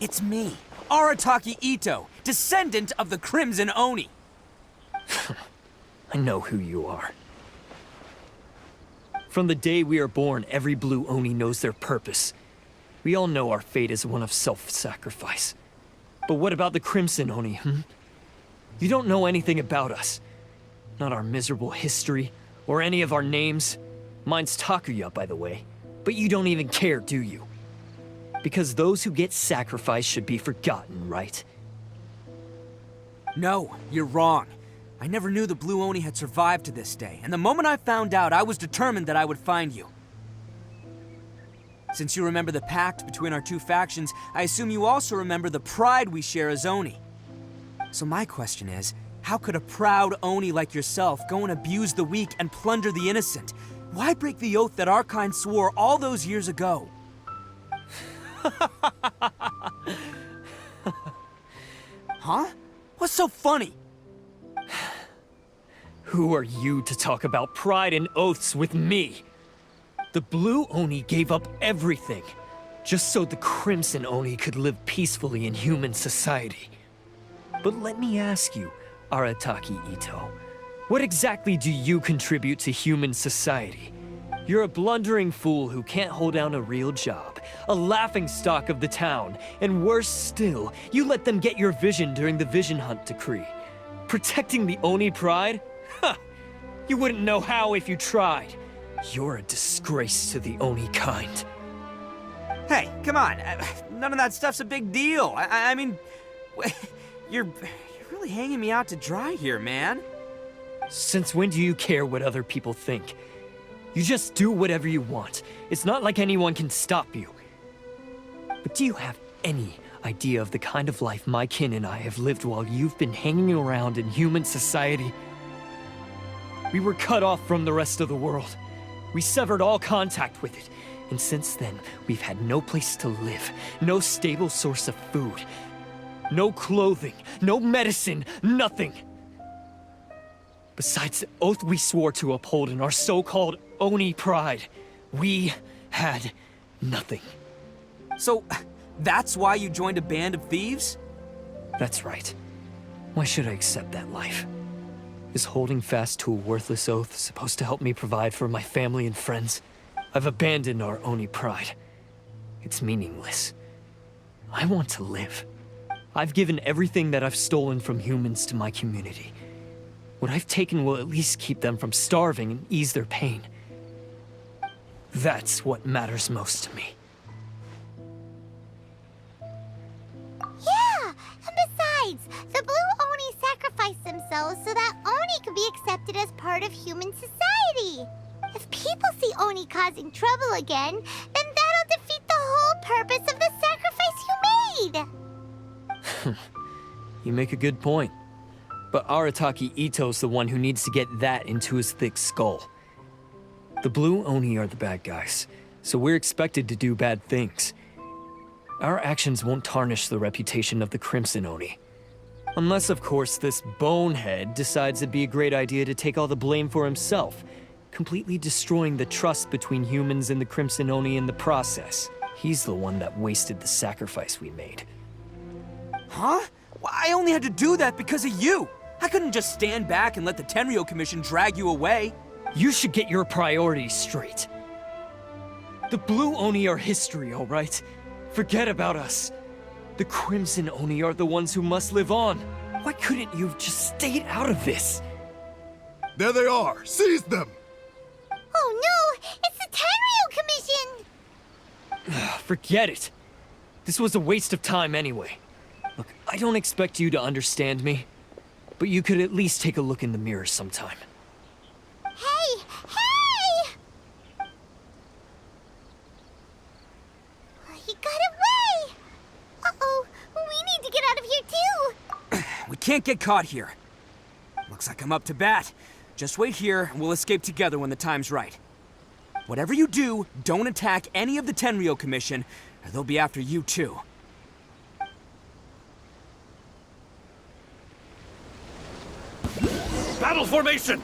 It's me, Arataki Itto, descendant of the Crimson Oni. I know who you are. From the day we are born, every blue Oni knows their purpose. We all know our fate is one of self-sacrifice. But what about the Crimson Oni, You don't know anything about us. Not our miserable history, or any of our names. Mine's Takuya, by the way. But you don't even care, do you? Because those who get sacrificed should be forgotten, right? No, you're wrong. I never knew the Blue Oni had survived to this day, and the moment I found out, I was determined that I would find you. Since you remember the pact between our two factions, I assume you also remember the pride we share as Oni. So my question is, how could a proud Oni like yourself go and abuse the weak and plunder the innocent? Why break the oath that our kind swore all those years ago? Huh? What's so funny? Who are you to talk about pride and oaths with me? The Blue Oni gave up everything, just so the Crimson Oni could live peacefully in human society. But let me ask you, Arataki Itto, what exactly do you contribute to human society? You're a blundering fool who can't hold down a real job, a laughingstock of the town, and worse still, you let them get your vision during the Vision Hunt decree. Protecting the Oni pride? Huh! You wouldn't know how if you tried. You're a disgrace to the Oni kind. Hey, come on. None of that stuff's a big deal. I mean, you're really hanging me out to dry here, man. Since when do you care what other people think? You just do whatever you want. It's not like anyone can stop you. But do you have any idea of the kind of life my kin and I have lived while you've been hanging around in human society? We were cut off from the rest of the world. We severed all contact with it. And since then, we've had no place to live, no stable source of food, no clothing, no medicine, nothing. Besides the oath we swore to uphold in our so-called Oni pride, we had nothing. So, that's why you joined a band of thieves? That's right. Why should I accept that life? Is holding fast to a worthless oath supposed to help me provide for my family and friends? I've abandoned our Oni pride. It's meaningless. I want to live. I've given everything that I've stolen from humans to my community. What I've taken will at least keep them from starving and ease their pain. That's what matters most to me. Yeah, and besides, the Blue Oni sacrificed themselves so that Oni could be accepted as part of human society. If people see Oni causing trouble again, then that'll defeat the whole purpose of the sacrifice you made. You make a good point. But Arataki Itto's the one who needs to get that into his thick skull. The Blue Oni are the bad guys, so we're expected to do bad things. Our actions won't tarnish the reputation of the Crimson Oni. Unless, of course, this bonehead decides it'd be a great idea to take all the blame for himself, completely destroying the trust between humans and the Crimson Oni in the process. He's the one that wasted the sacrifice we made. Huh? Well, I only had to do that because of you. I couldn't just stand back and let the Tenryo Commission drag you away. You should get your priorities straight. The Blue Oni are history, all right? Forget about us. The Crimson Oni are the ones who must live on. Why couldn't you have just stayed out of this? There they are! Seize them! Oh no! It's the Tenryo Commission! Forget it. This was a waste of time anyway. Look, I don't expect you to understand me, but you could at least take a look in the mirror sometime. Hey! Hey! He got away! Uh-oh, we need to get out of here too! We can't get caught here. Looks like I'm up to bat. Just wait here, and we'll escape together when the time's right. Whatever you do, don't attack any of the Tenryo Commission, or they'll be after you too. Battle formation!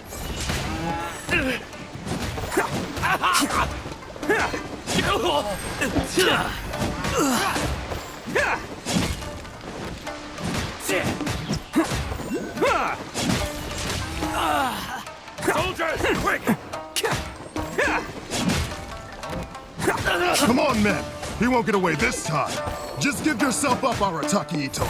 Soldiers, quick! Come on, men! He won't get away this time! Just give yourself up, Arataki Itto!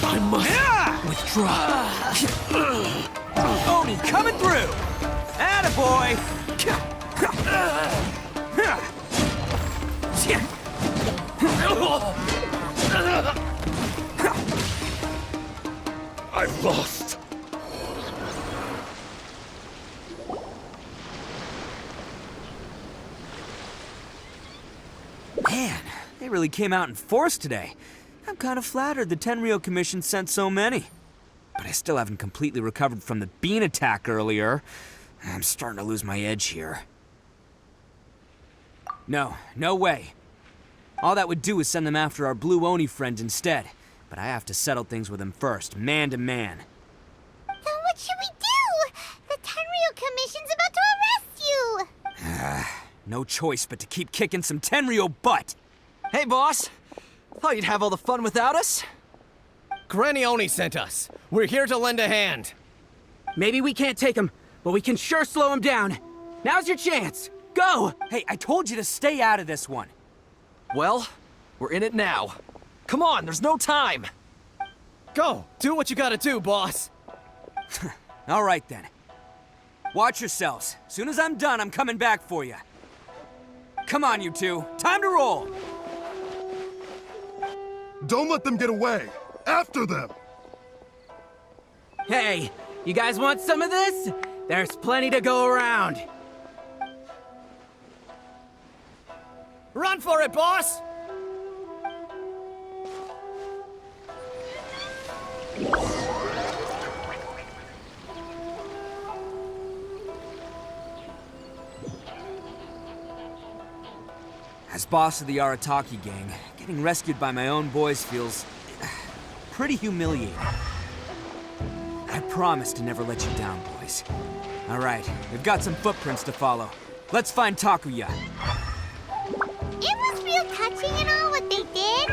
I must withdraw. Oni coming through! Attaboy! I've lost. Man, they really came out in force today. I'm kind of flattered the Tenryo Commission sent so many. But I still haven't completely recovered from the bean attack earlier. I'm starting to lose my edge here. No way. All that would do is send them after our Blue Oni friend instead. But I have to settle things with him first, man to man. Then what should we do? The Tenryo Commission's about to arrest you! No choice but to keep kicking some Tenryo butt. Hey, boss. Thought you'd have all the fun without us? Granny Oni sent us. We're here to lend a hand. Maybe we can't take him, but we can sure slow him down. Now's your chance. Go! Hey, I told you to stay out of this one. Well, we're in it now. Come on, there's no time. Go! Do what you gotta do, boss. All right, then. Watch yourselves. Soon as I'm done, I'm coming back for you. Come on, you two. Time to roll! Don't let them get away! After them! Hey, you guys want some of this? There's plenty to go around. Run for it, boss! As boss of the Arataki gang, getting rescued by my own boys feels pretty humiliating. I promise to never let you down, boys. All right, we've got some footprints to follow. Let's find Takuya. It was real touching and all what they did.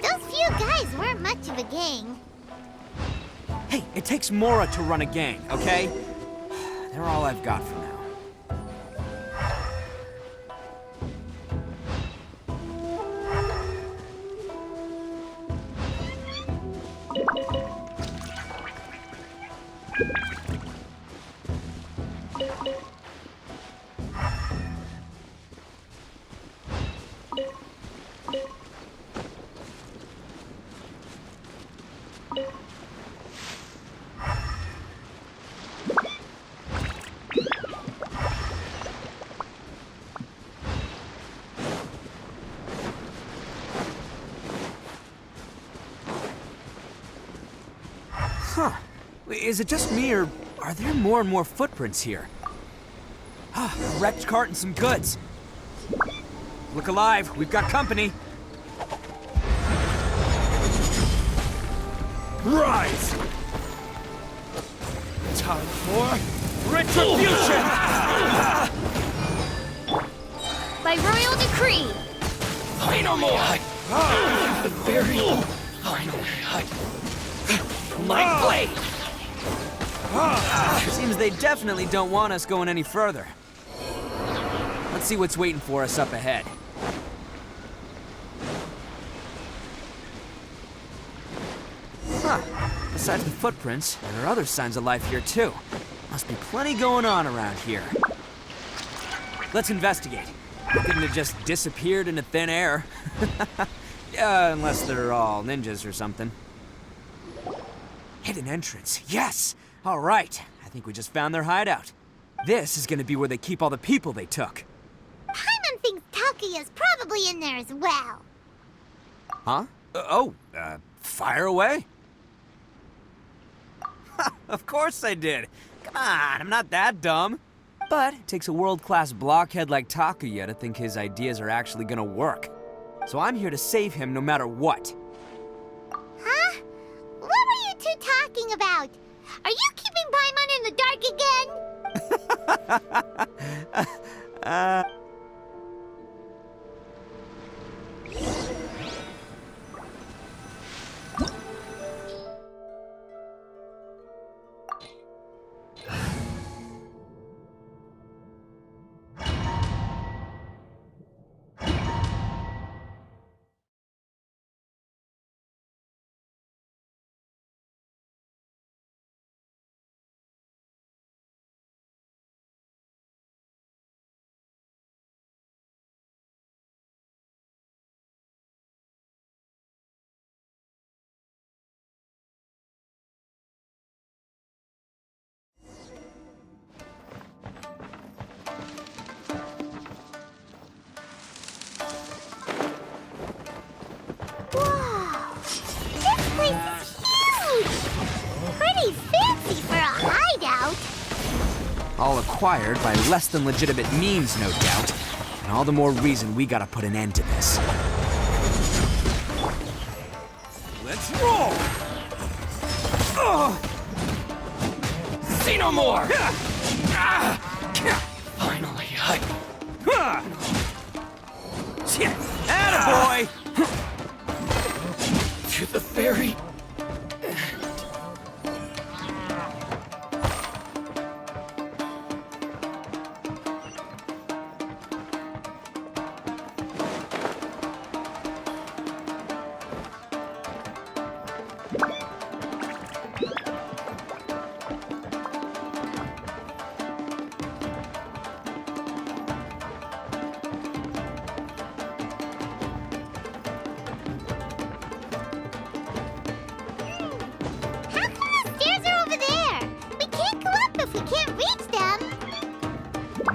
Those few guys weren't much of a gang. Hey, it takes Mora to run a gang, okay? They're all I've got for now. Is it just me, or are there more and more footprints here? A wrecked cart and some goods. Look alive, we've got company. Rise! Time for retribution! By royal decree! Final more! The very final my blade! Seems they definitely don't want us going any further. Let's see what's waiting for us up ahead. Huh. Besides the footprints, there are other signs of life here too. Must be plenty going on around here. Let's investigate. They couldn't have just disappeared into thin air. Unless they're all ninjas or something. Hidden entrance, yes! All right, I think we just found their hideout. This is gonna be where they keep all the people they took. Paimon thinks Takuya's probably in there as well. Huh? Fire away? Of course I did. Come on, I'm not that dumb. But it takes a world-class blockhead like Takuya to think his ideas are actually gonna work. So I'm here to save him no matter what. Huh? What were you two talking about? Are you keeping Paimon in the dark again? Whoa! This place is huge! Pretty fancy for a hideout. All acquired by less than legitimate means, no doubt. And all the more reason we gotta put an end to this. Let's roll! See no more! Finally, Attaboy! To the very...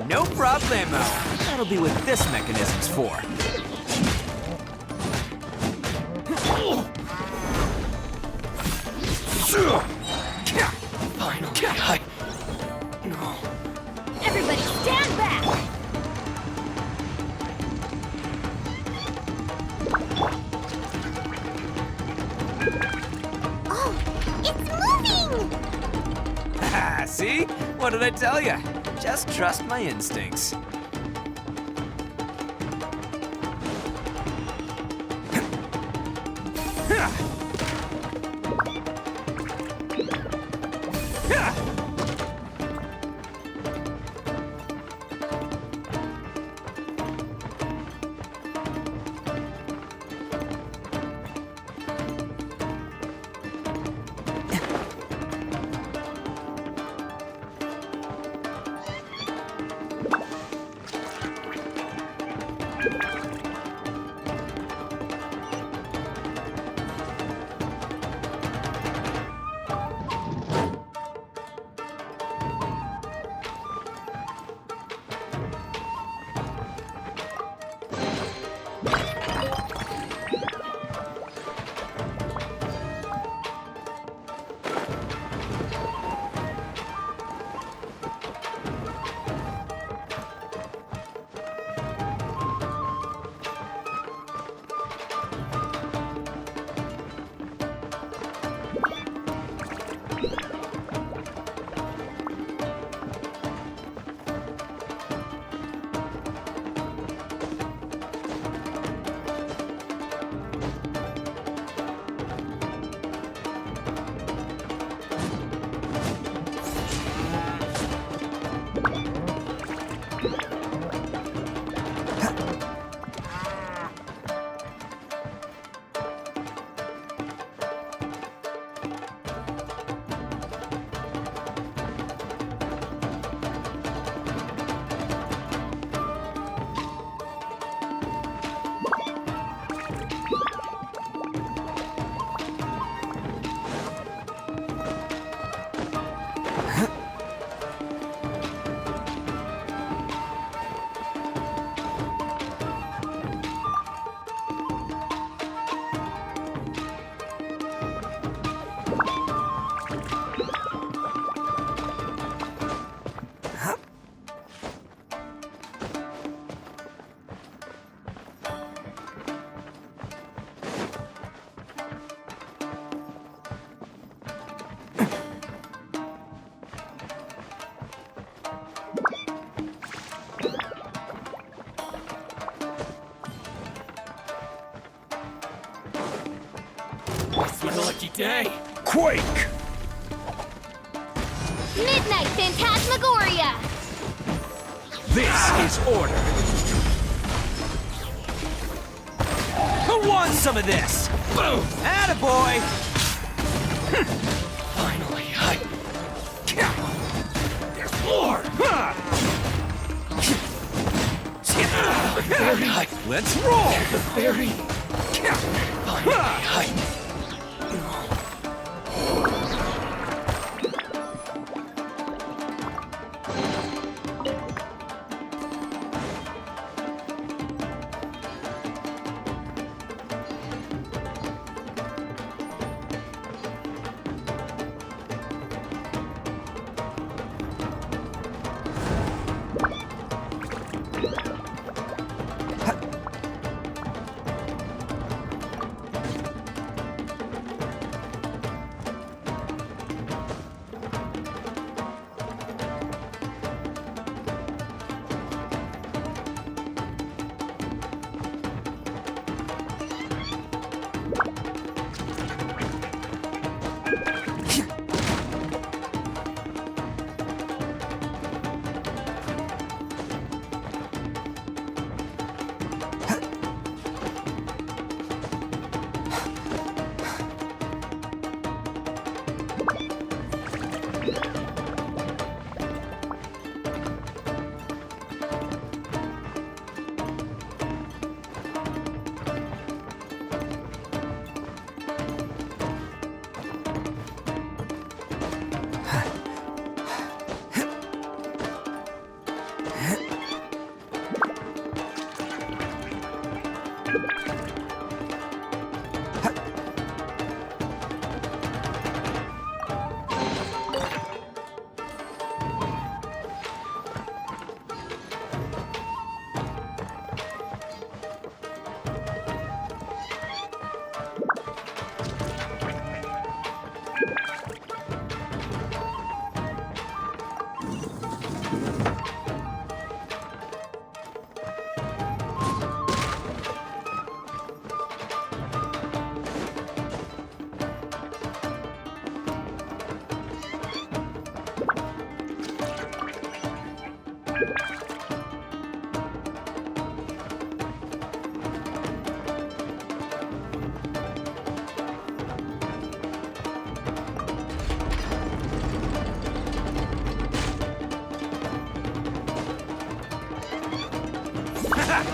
No problemo. That'll be what this mechanism's for. Finally, No. Everybody stand back! Oh, it's moving! See? What did I tell you? Just trust my instincts. Lucky day. Quake! Midnight Phantasmagoria! This is order. Who wants some of this? Boom! Attaboy! Finally, there's more. Let's roll! The fairy. Finally,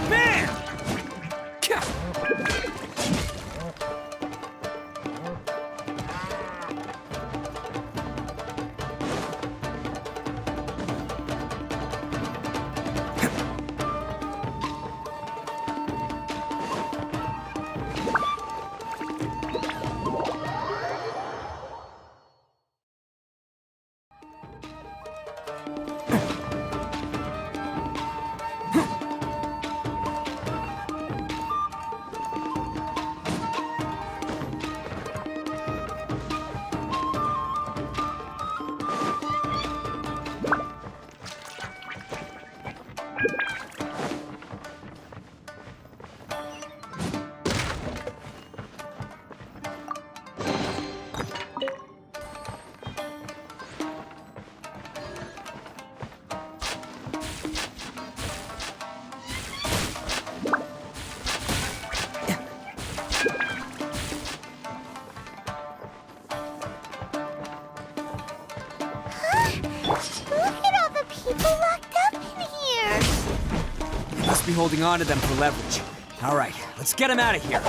Bam! Look at all the people locked up in here! Must be holding on to them for leverage. All right, let's get him out of here.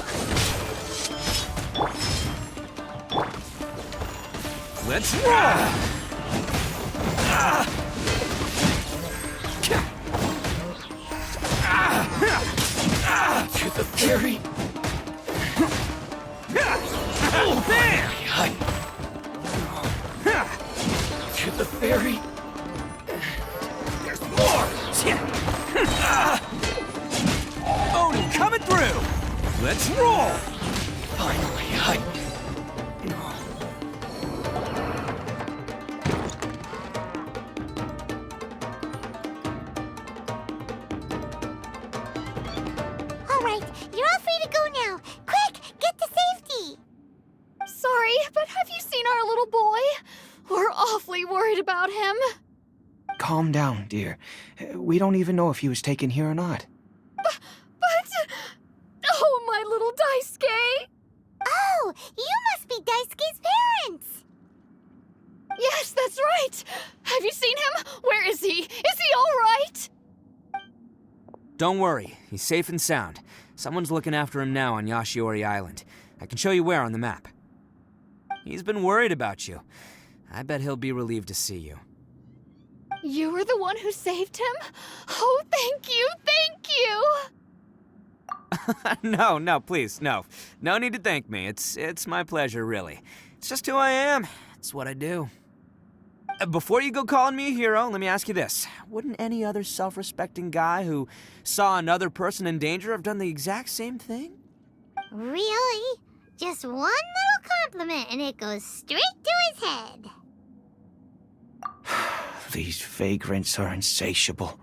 Let's roll! To the fairy. Oh, bam! To the fairy. There's more! Oni coming through! Let's roll! Finally, Alright, you're all free to go now. Quick, get to safety! Sorry, really worried about him. Calm down, dear. We don't even know if he was taken here or not. But... Oh, my little Daisuke! Oh, you must be Daisuke's parents! Yes, that's right! Have you seen him? Where is he? Is he alright? Don't worry, he's safe and sound. Someone's looking after him now on Yashiori Island. I can show you where on the map. He's been worried about you. I bet he'll be relieved to see you. You were the one who saved him? Oh, thank you, thank you! No, please, no. No need to thank me. It's my pleasure, really. It's just who I am. It's what I do. Before you go calling me a hero, let me ask you this. Wouldn't any other self-respecting guy who saw another person in danger have done the exact same thing? Really? Just one little compliment and it goes straight to his head. These vagrants are insatiable.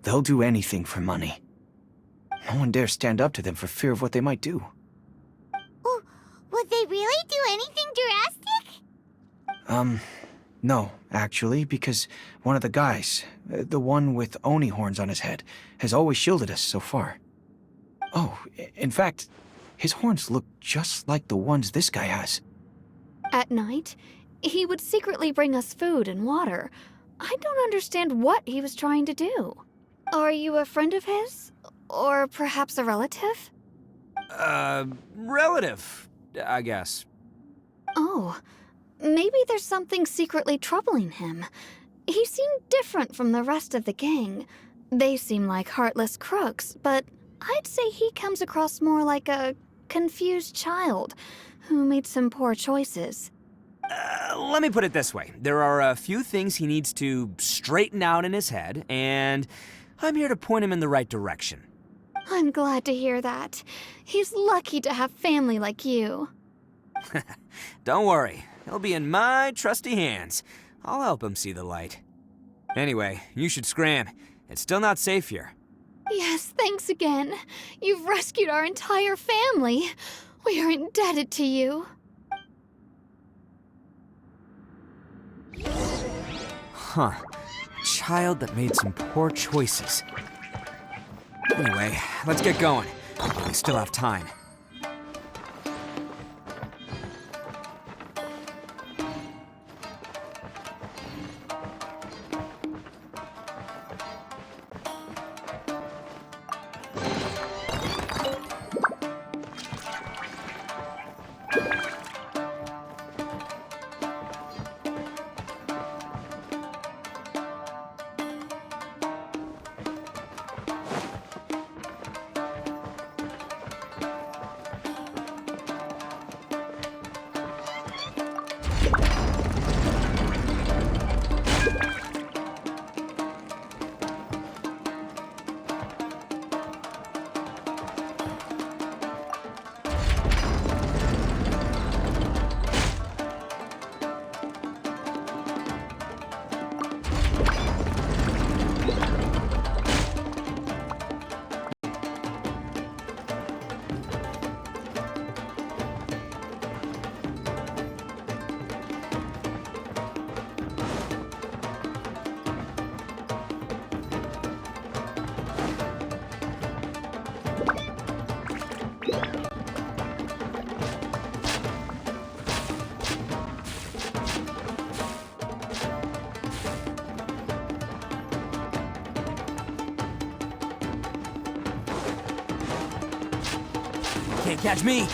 They'll do anything for money. No one dares stand up to them for fear of what they might do. Oh, would they really do anything drastic? No, actually, because one of the guys, the one with Oni horns on his head, has always shielded us so far. Oh, in fact, his horns look just like the ones this guy has. At night, he would secretly bring us food and water. I don't understand what he was trying to do. Are you a friend of his? Or perhaps a relative? Relative, I guess. Oh, maybe there's something secretly troubling him. He seemed different from the rest of the gang. They seem like heartless crooks, but I'd say he comes across more like a confused child who made some poor choices. Let me put it this way. There are a few things he needs to straighten out in his head, and I'm here to point him in the right direction. I'm glad to hear that. He's lucky to have family like you. Don't worry. He'll be in my trusty hands. I'll help him see the light. Anyway, you should scram. It's still not safe here. Yes, thanks again. You've rescued our entire family. We are indebted to you. Huh. A child that made some poor choices. Anyway, let's get going. We still have time. Can't catch me!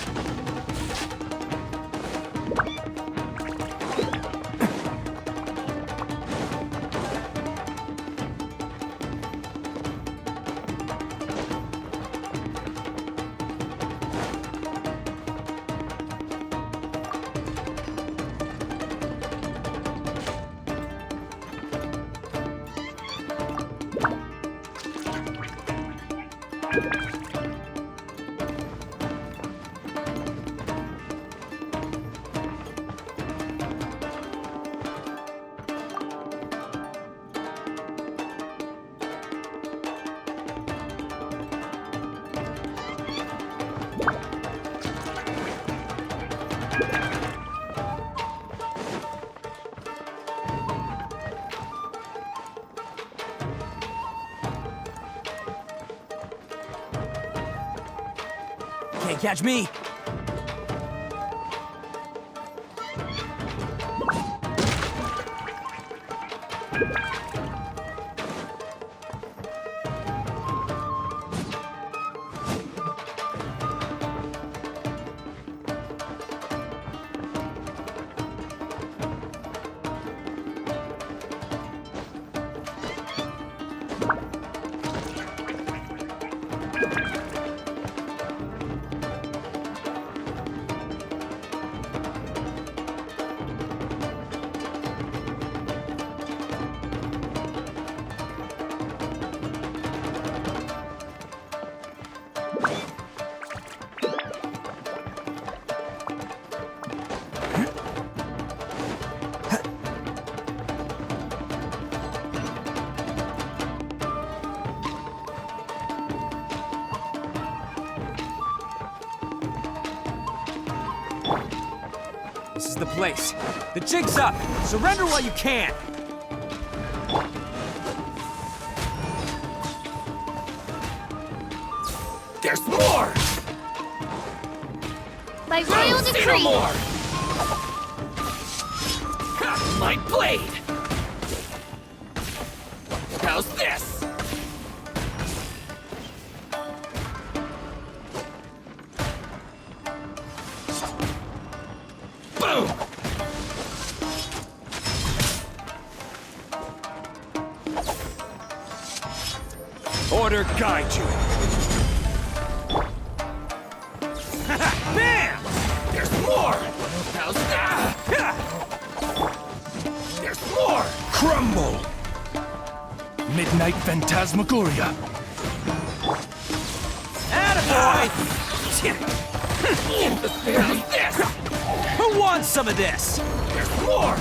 Can't catch me. This is the place. The jig's up. Surrender while you can. There's more! By royal Say no decree! more! Ha, my blade! How's this? Boom! Order guide you. Bam! There's more! How's that? There's more! Crumble! Midnight Phantasmagoria. Attaboy! How's this? Who wants some of this? There's more!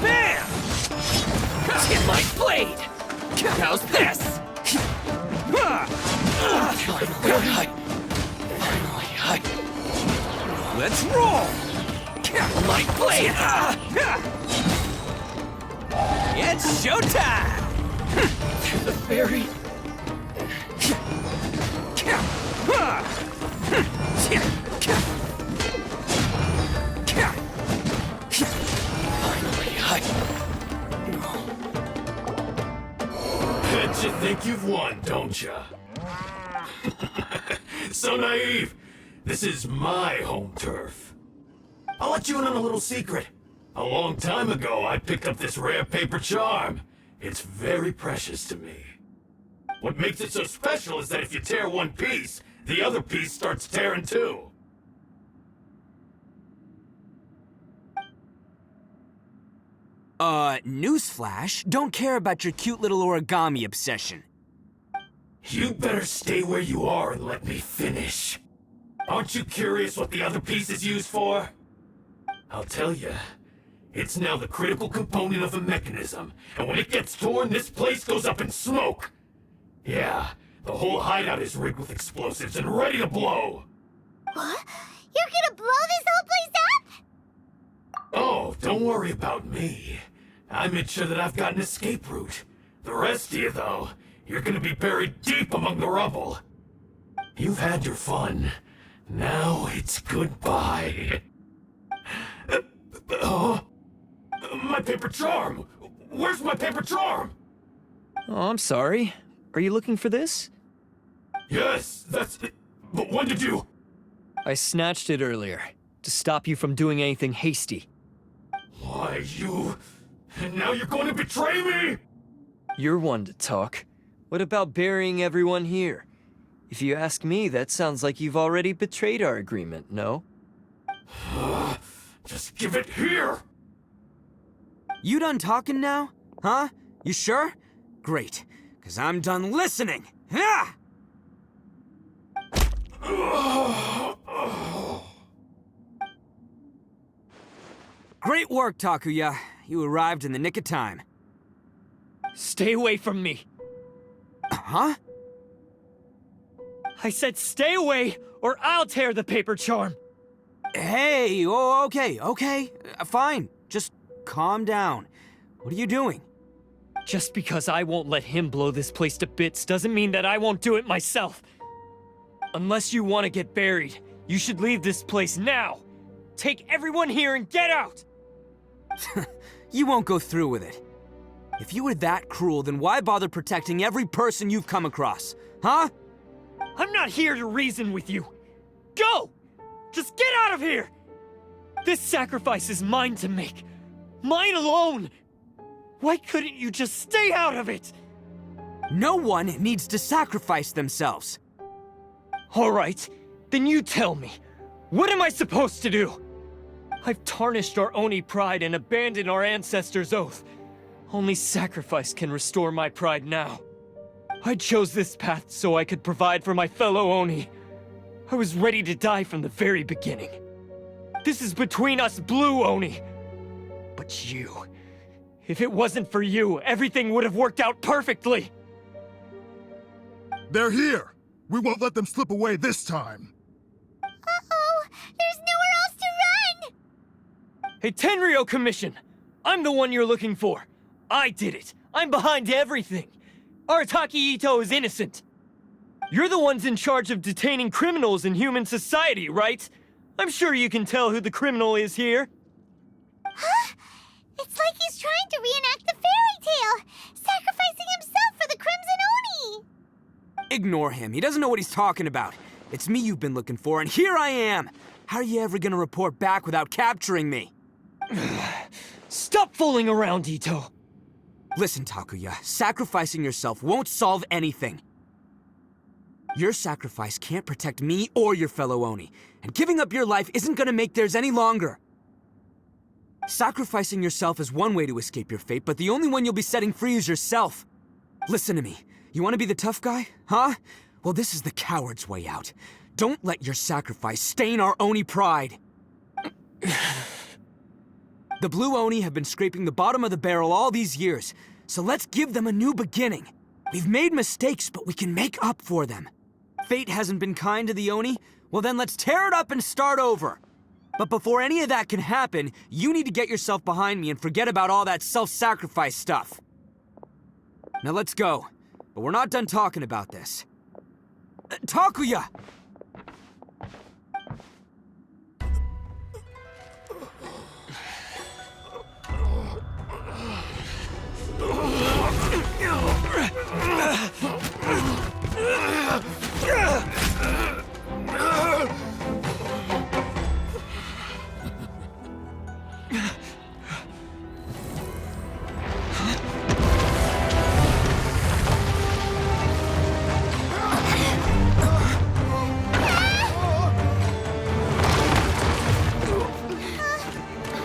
Bam! Hit my blade! How's this? Let's roll! My blade! It's showtime! The fairy. Bet you think you've won, don't ya? So naive. This is my home turf. I'll let you in on a little secret. A long time ago, I picked up this rare paper charm. It's very precious to me. What makes it so special is that if you tear one piece, the other piece starts tearing too. Newsflash, don't care about your cute little origami obsession. You better stay where you are and let me finish. Aren't you curious what the other piece is used for? I'll tell you. It's now the critical component of the mechanism, and when it gets torn, this place goes up in smoke. Yeah, the whole hideout is rigged with explosives and ready to blow. What? You're gonna blow this whole place up? Oh, don't worry about me. I made sure that I've got an escape route. The rest of you, though, you're gonna be buried deep among the rubble. You've had your fun. Now it's goodbye. My paper charm! Where's my paper charm? Oh, I'm sorry. Are you looking for this? Yes, that's it. But when did you... I snatched it earlier, to stop you from doing anything hasty. Why, you... And now you're going to betray me? You're one to talk. What about burying everyone here? If you ask me, that sounds like you've already betrayed our agreement, no? Just give it here! You done talking now? Huh? You sure? Great, because I'm done listening. Ah! Great work, Takuya. You arrived in the nick of time. Stay away from me! Huh? I said stay away, or I'll tear the paper charm! Hey, oh, okay. Fine. Just calm down. What are you doing? Just because I won't let him blow this place to bits doesn't mean that I won't do it myself. Unless you want to get buried, you should leave this place now. Take everyone here and get out! You won't go through with it. If you were that cruel, then why bother protecting every person you've come across? Huh? I'm not here to reason with you. Go! Just get out of here! This sacrifice is mine to make. Mine alone! Why couldn't you just stay out of it? No one needs to sacrifice themselves. All right, then you tell me. What am I supposed to do? I've tarnished our Oni pride and abandoned our ancestors' oath. Only sacrifice can restore my pride now. I chose this path so I could provide for my fellow Oni. I was ready to die from the very beginning. This is between us Blue Oni. But you... If it wasn't for you, everything would have worked out perfectly! They're here! We won't let them slip away this time! Uh-oh! There's nowhere else to run! Hey, Tenryo Commission! I'm the one you're looking for. I did it. I'm behind everything. Arataki Itto is innocent. You're the ones in charge of detaining criminals in human society, right? I'm sure you can tell who the criminal is here. Huh? It's like he's trying to reenact the fairy tale, sacrificing himself for the Crimson Oni! Ignore him. He doesn't know what he's talking about. It's me you've been looking for, and here I am! How are you ever gonna report back without capturing me? Stop fooling around, Itto! Listen, Takuya, sacrificing yourself won't solve anything. Your sacrifice can't protect me or your fellow Oni, and giving up your life isn't gonna make theirs any longer. Sacrificing yourself is one way to escape your fate, but the only one you'll be setting free is yourself. Listen to me. You want to be the tough guy? Huh? Well, this is the coward's way out. Don't let your sacrifice stain our Oni pride. The Blue Oni have been scraping the bottom of the barrel all these years, so let's give them a new beginning. We've made mistakes, but we can make up for them. Fate hasn't been kind to the Oni? Well then let's tear it up and start over. But before any of that can happen, you need to get yourself behind me and forget about all that self-sacrifice stuff. Now let's go. But we're not done talking about this. Takuya!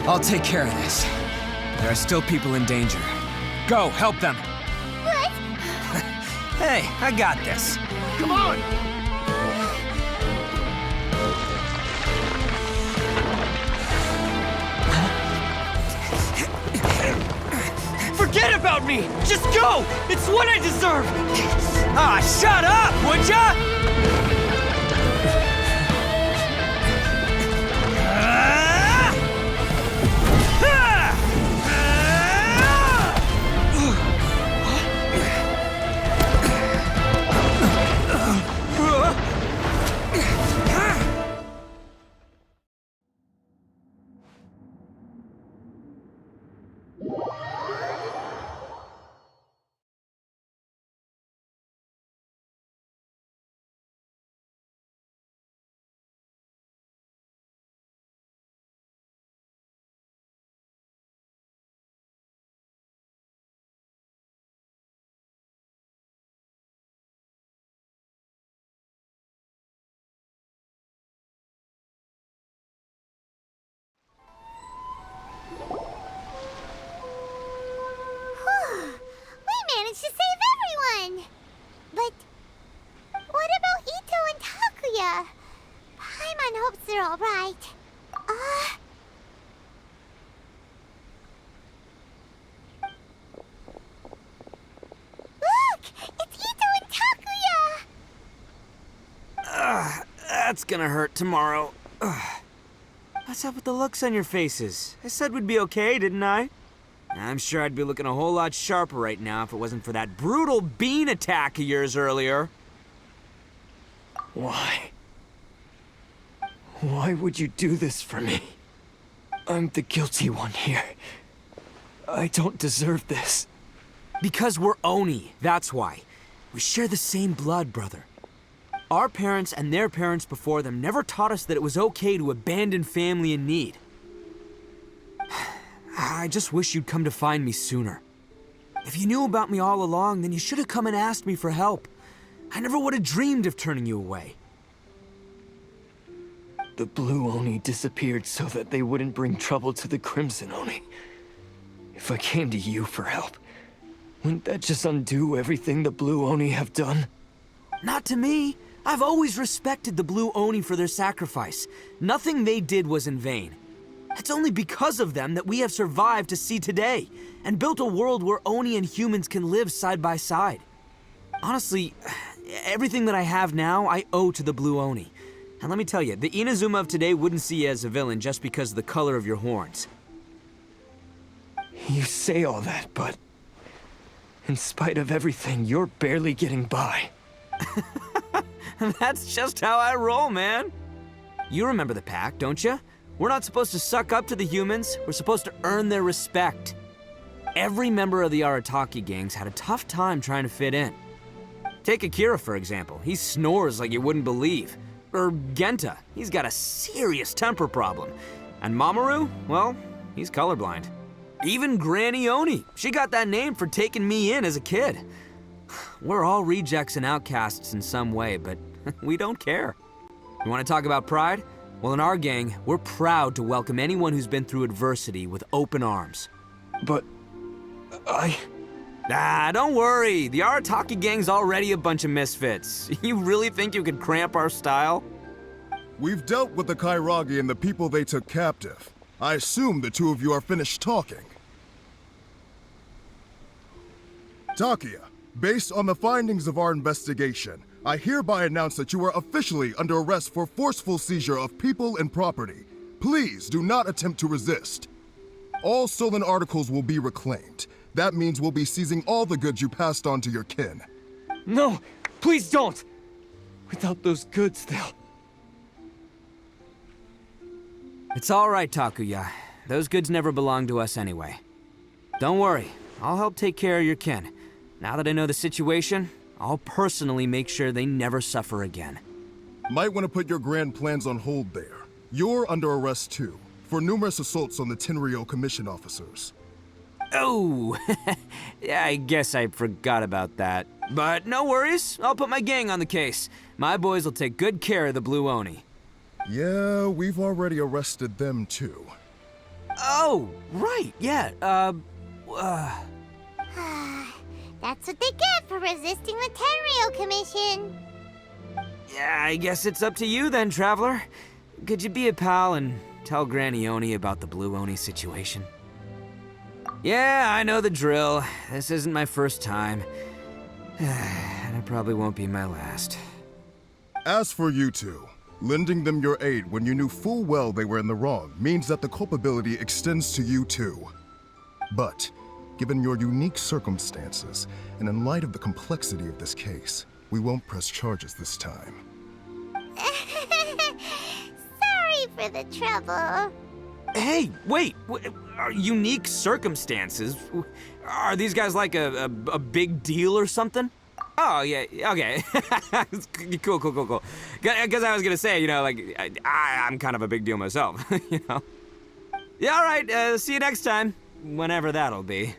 I'll take care of this. There are still people in danger. Go, help them! What? Hey, I got this. Come on! Forget about me! Just go! It's what I deserve! Ah, shut up, would ya? We managed to save everyone! But what about Itto and Takuya? Paimon hopes they're alright. Look! It's Itto and Takuya! That's gonna hurt tomorrow. What's up with the looks on your faces? I said we'd be okay, didn't I? I'm sure I'd be looking a whole lot sharper right now if it wasn't for that brutal bean attack of yours earlier. Why? Why would you do this for me? I'm the guilty one here. I don't deserve this. Because we're Oni, that's why. We share the same blood, brother. Our parents and their parents before them never taught us that it was okay to abandon family in need. I just wish you'd come to find me sooner. If you knew about me all along, then you should have come and asked me for help. I never would have dreamed of turning you away. The Blue Oni disappeared so that they wouldn't bring trouble to the Crimson Oni. If I came to you for help, wouldn't that just undo everything the Blue Oni have done? Not to me. I've always respected the Blue Oni for their sacrifice. Nothing they did was in vain. It's only because of them that we have survived to see today, and built a world where Oni and humans can live side by side. Honestly, everything that I have now, I owe to the Blue Oni. And let me tell you, the Inazuma of today wouldn't see you as a villain just because of the color of your horns. You say all that, but in spite of everything, you're barely getting by. That's just how I roll, man. You remember the pact, don't you? We're not supposed to suck up to the humans. We're supposed to earn their respect. Every member of the Arataki gangs had a tough time trying to fit in. Take Akira, for example. He snores like you wouldn't believe. Or Genta. He's got a serious temper problem. And Mamoru, well, he's colorblind. Even Granny Oni. She got that name for taking me in as a kid. We're all rejects and outcasts in some way, but we don't care. You want to talk about pride? Well, in our gang, we're proud to welcome anyone who's been through adversity with open arms. But don't worry. The Arataki gang's already a bunch of misfits. You really think you could cramp our style? We've dealt with the Kairagi and the people they took captive. I assume the two of you are finished talking. Takia, based on the findings of our investigation, I hereby announce that you are officially under arrest for forceful seizure of people and property. Please do not attempt to resist. All stolen articles will be reclaimed. That means we'll be seizing all the goods you passed on to your kin. No, please don't! Without those goods, they'll... It's all right, Takuya. Those goods never belonged to us anyway. Don't worry, I'll help take care of your kin. Now that I know the situation, I'll personally make sure they never suffer again. Might want to put your grand plans on hold there. You're under arrest too, for numerous assaults on the Tenryo Commission officers. Oh, yeah, I guess I forgot about that. But no worries, I'll put my gang on the case. My boys will take good care of the Blue Oni. Yeah, we've already arrested them too. Oh, right, yeah, That's what they get for resisting the Tenryo Commission. Yeah, I guess it's up to you then, Traveler. Could you be a pal and tell Granny Oni about the Blue Oni situation? Yeah, I know the drill. This isn't my first time. And it probably won't be my last. As for you two, lending them your aid when you knew full well they were in the wrong means that the culpability extends to you too. But, given your unique circumstances, and in light of the complexity of this case, we won't press charges this time. Sorry for the trouble. Hey, wait! Are unique circumstances? Are these guys like a big deal or something? Oh, yeah, okay. Cool. Because I was gonna say, you know, like, I'm kind of a big deal myself, you know? Yeah, all right, see you next time. Whenever that'll be.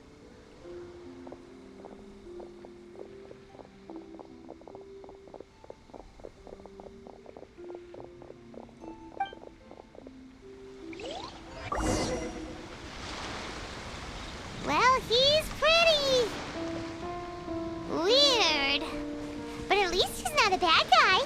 Well, he's pretty. Weird. But at least he's not a bad guy.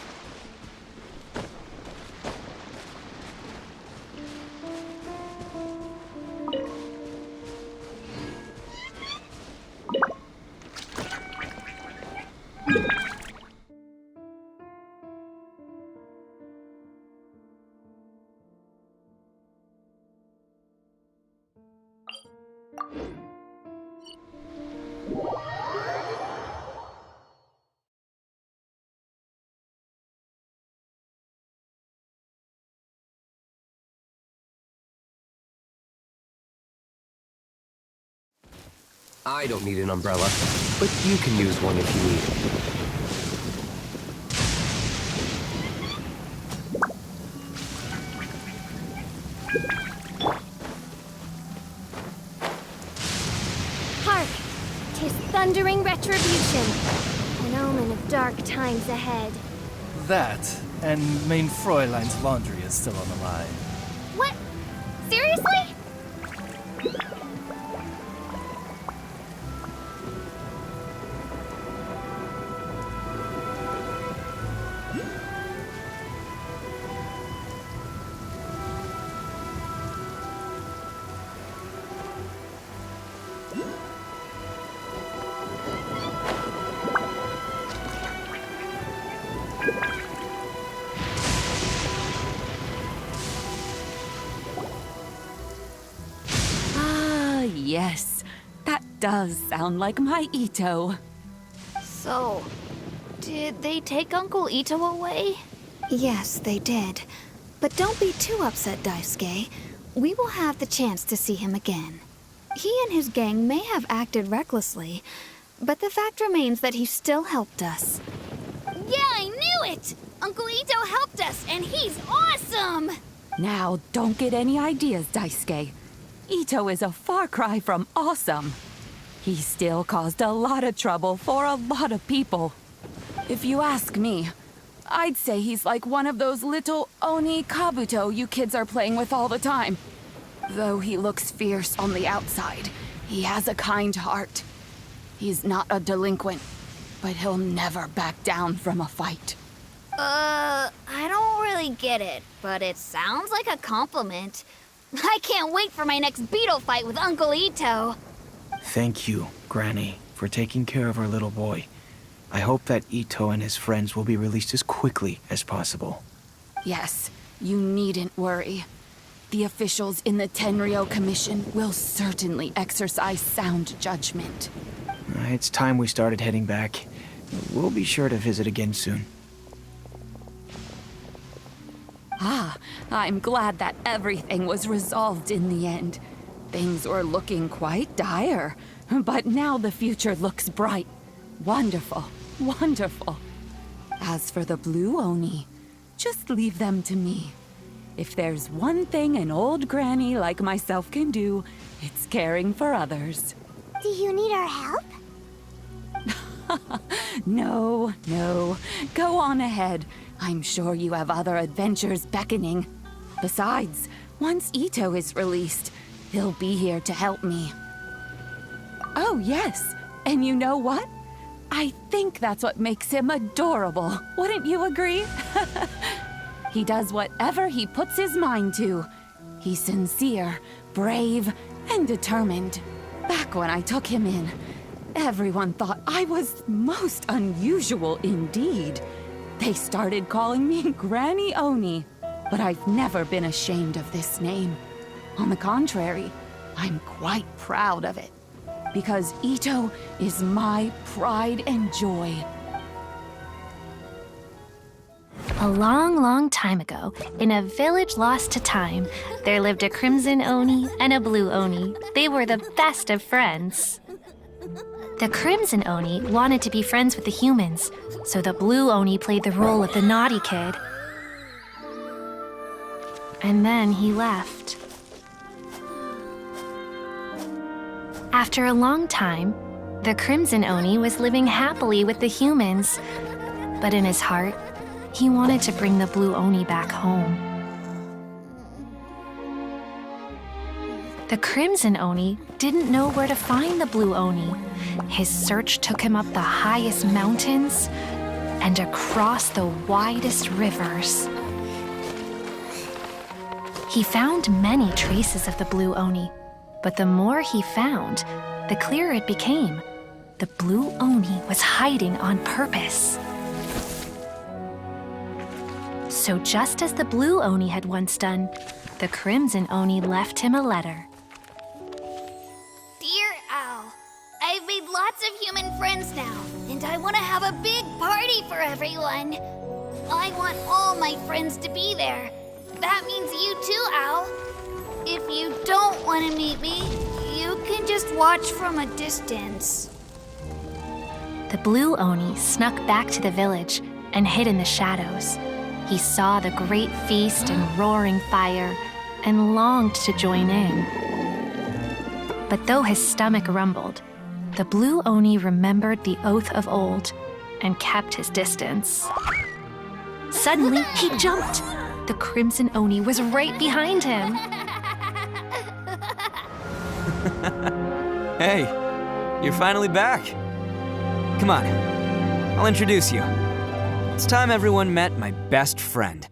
I don't need an umbrella, but you can use one if you need it. Hark! 'Tis thundering retribution, an omen of dark times ahead. That, and main Fräulein's laundry is still on the line. What? Seriously? Yes, that does sound like my Itto. So, did they take Uncle Itto away? Yes, they did. But don't be too upset, Daisuke. We will have the chance to see him again. He and his gang may have acted recklessly, but the fact remains that he still helped us. Yeah, I knew it! Uncle Itto helped us, and he's awesome! Now, don't get any ideas, Daisuke. Itto is a far cry from awesome. He still caused a lot of trouble for a lot of people. If you ask me, I'd say he's like one of those little Oni Kabuto you kids are playing with all the time. Though he looks fierce on the outside, he has a kind heart. He's not a delinquent, but he'll never back down from a fight. I don't really get it, but it sounds like a compliment. I can't wait for my next beetle fight with Uncle Itto. Thank you, Granny, for taking care of our little boy. I hope that Itto and his friends will be released as quickly as possible. Yes, you needn't worry. The officials in the Tenryou Commission will certainly exercise sound judgment. It's time we started heading back. We'll be sure to visit again soon. Ah, I'm glad that everything was resolved in the end. Things were looking quite dire, but now the future looks bright. Wonderful, wonderful. As for the Blue Oni, just leave them to me. If there's one thing an old granny like myself can do, it's caring for others. Do you need our help? No, no. Go on ahead. I'm sure you have other adventures beckoning. Besides, once Itto is released, he'll be here to help me. Oh, yes. And you know what? I think that's what makes him adorable. Wouldn't you agree? He does whatever he puts his mind to. He's sincere, brave, and determined. Back when I took him in, everyone thought I was most unusual indeed. They started calling me Granny Oni, but I've never been ashamed of this name. On the contrary, I'm quite proud of it, because Itto is my pride and joy. A long, long time ago, in a village lost to time, there lived a Crimson Oni and a Blue Oni. They were the best of friends. The Crimson Oni wanted to be friends with the humans, so the Blue Oni played the role of the naughty kid. And then he left. After a long time, the Crimson Oni was living happily with the humans, but in his heart, he wanted to bring the Blue Oni back home. The Crimson Oni didn't know where to find the Blue Oni. His search took him up the highest mountains and across the widest rivers. He found many traces of the Blue Oni, but the more he found, the clearer it became. The Blue Oni was hiding on purpose. So just as the Blue Oni had once done, the Crimson Oni left him a letter. Dear Al, I've I've made lots of human friends now, and I want to have a big party for everyone. I want all my friends to be there. That means you too, Al. If you don't want to meet me, you can just watch from a distance. The blue Oni snuck back to the village and hid in the shadows. He saw the great feast and roaring fire and longed to join in. But though his stomach rumbled, the blue Oni remembered the oath of old and kept his distance. Suddenly, he jumped. The Crimson Oni was right behind him. Hey, you're finally back. Come on, I'll introduce you. It's time everyone met my best friend.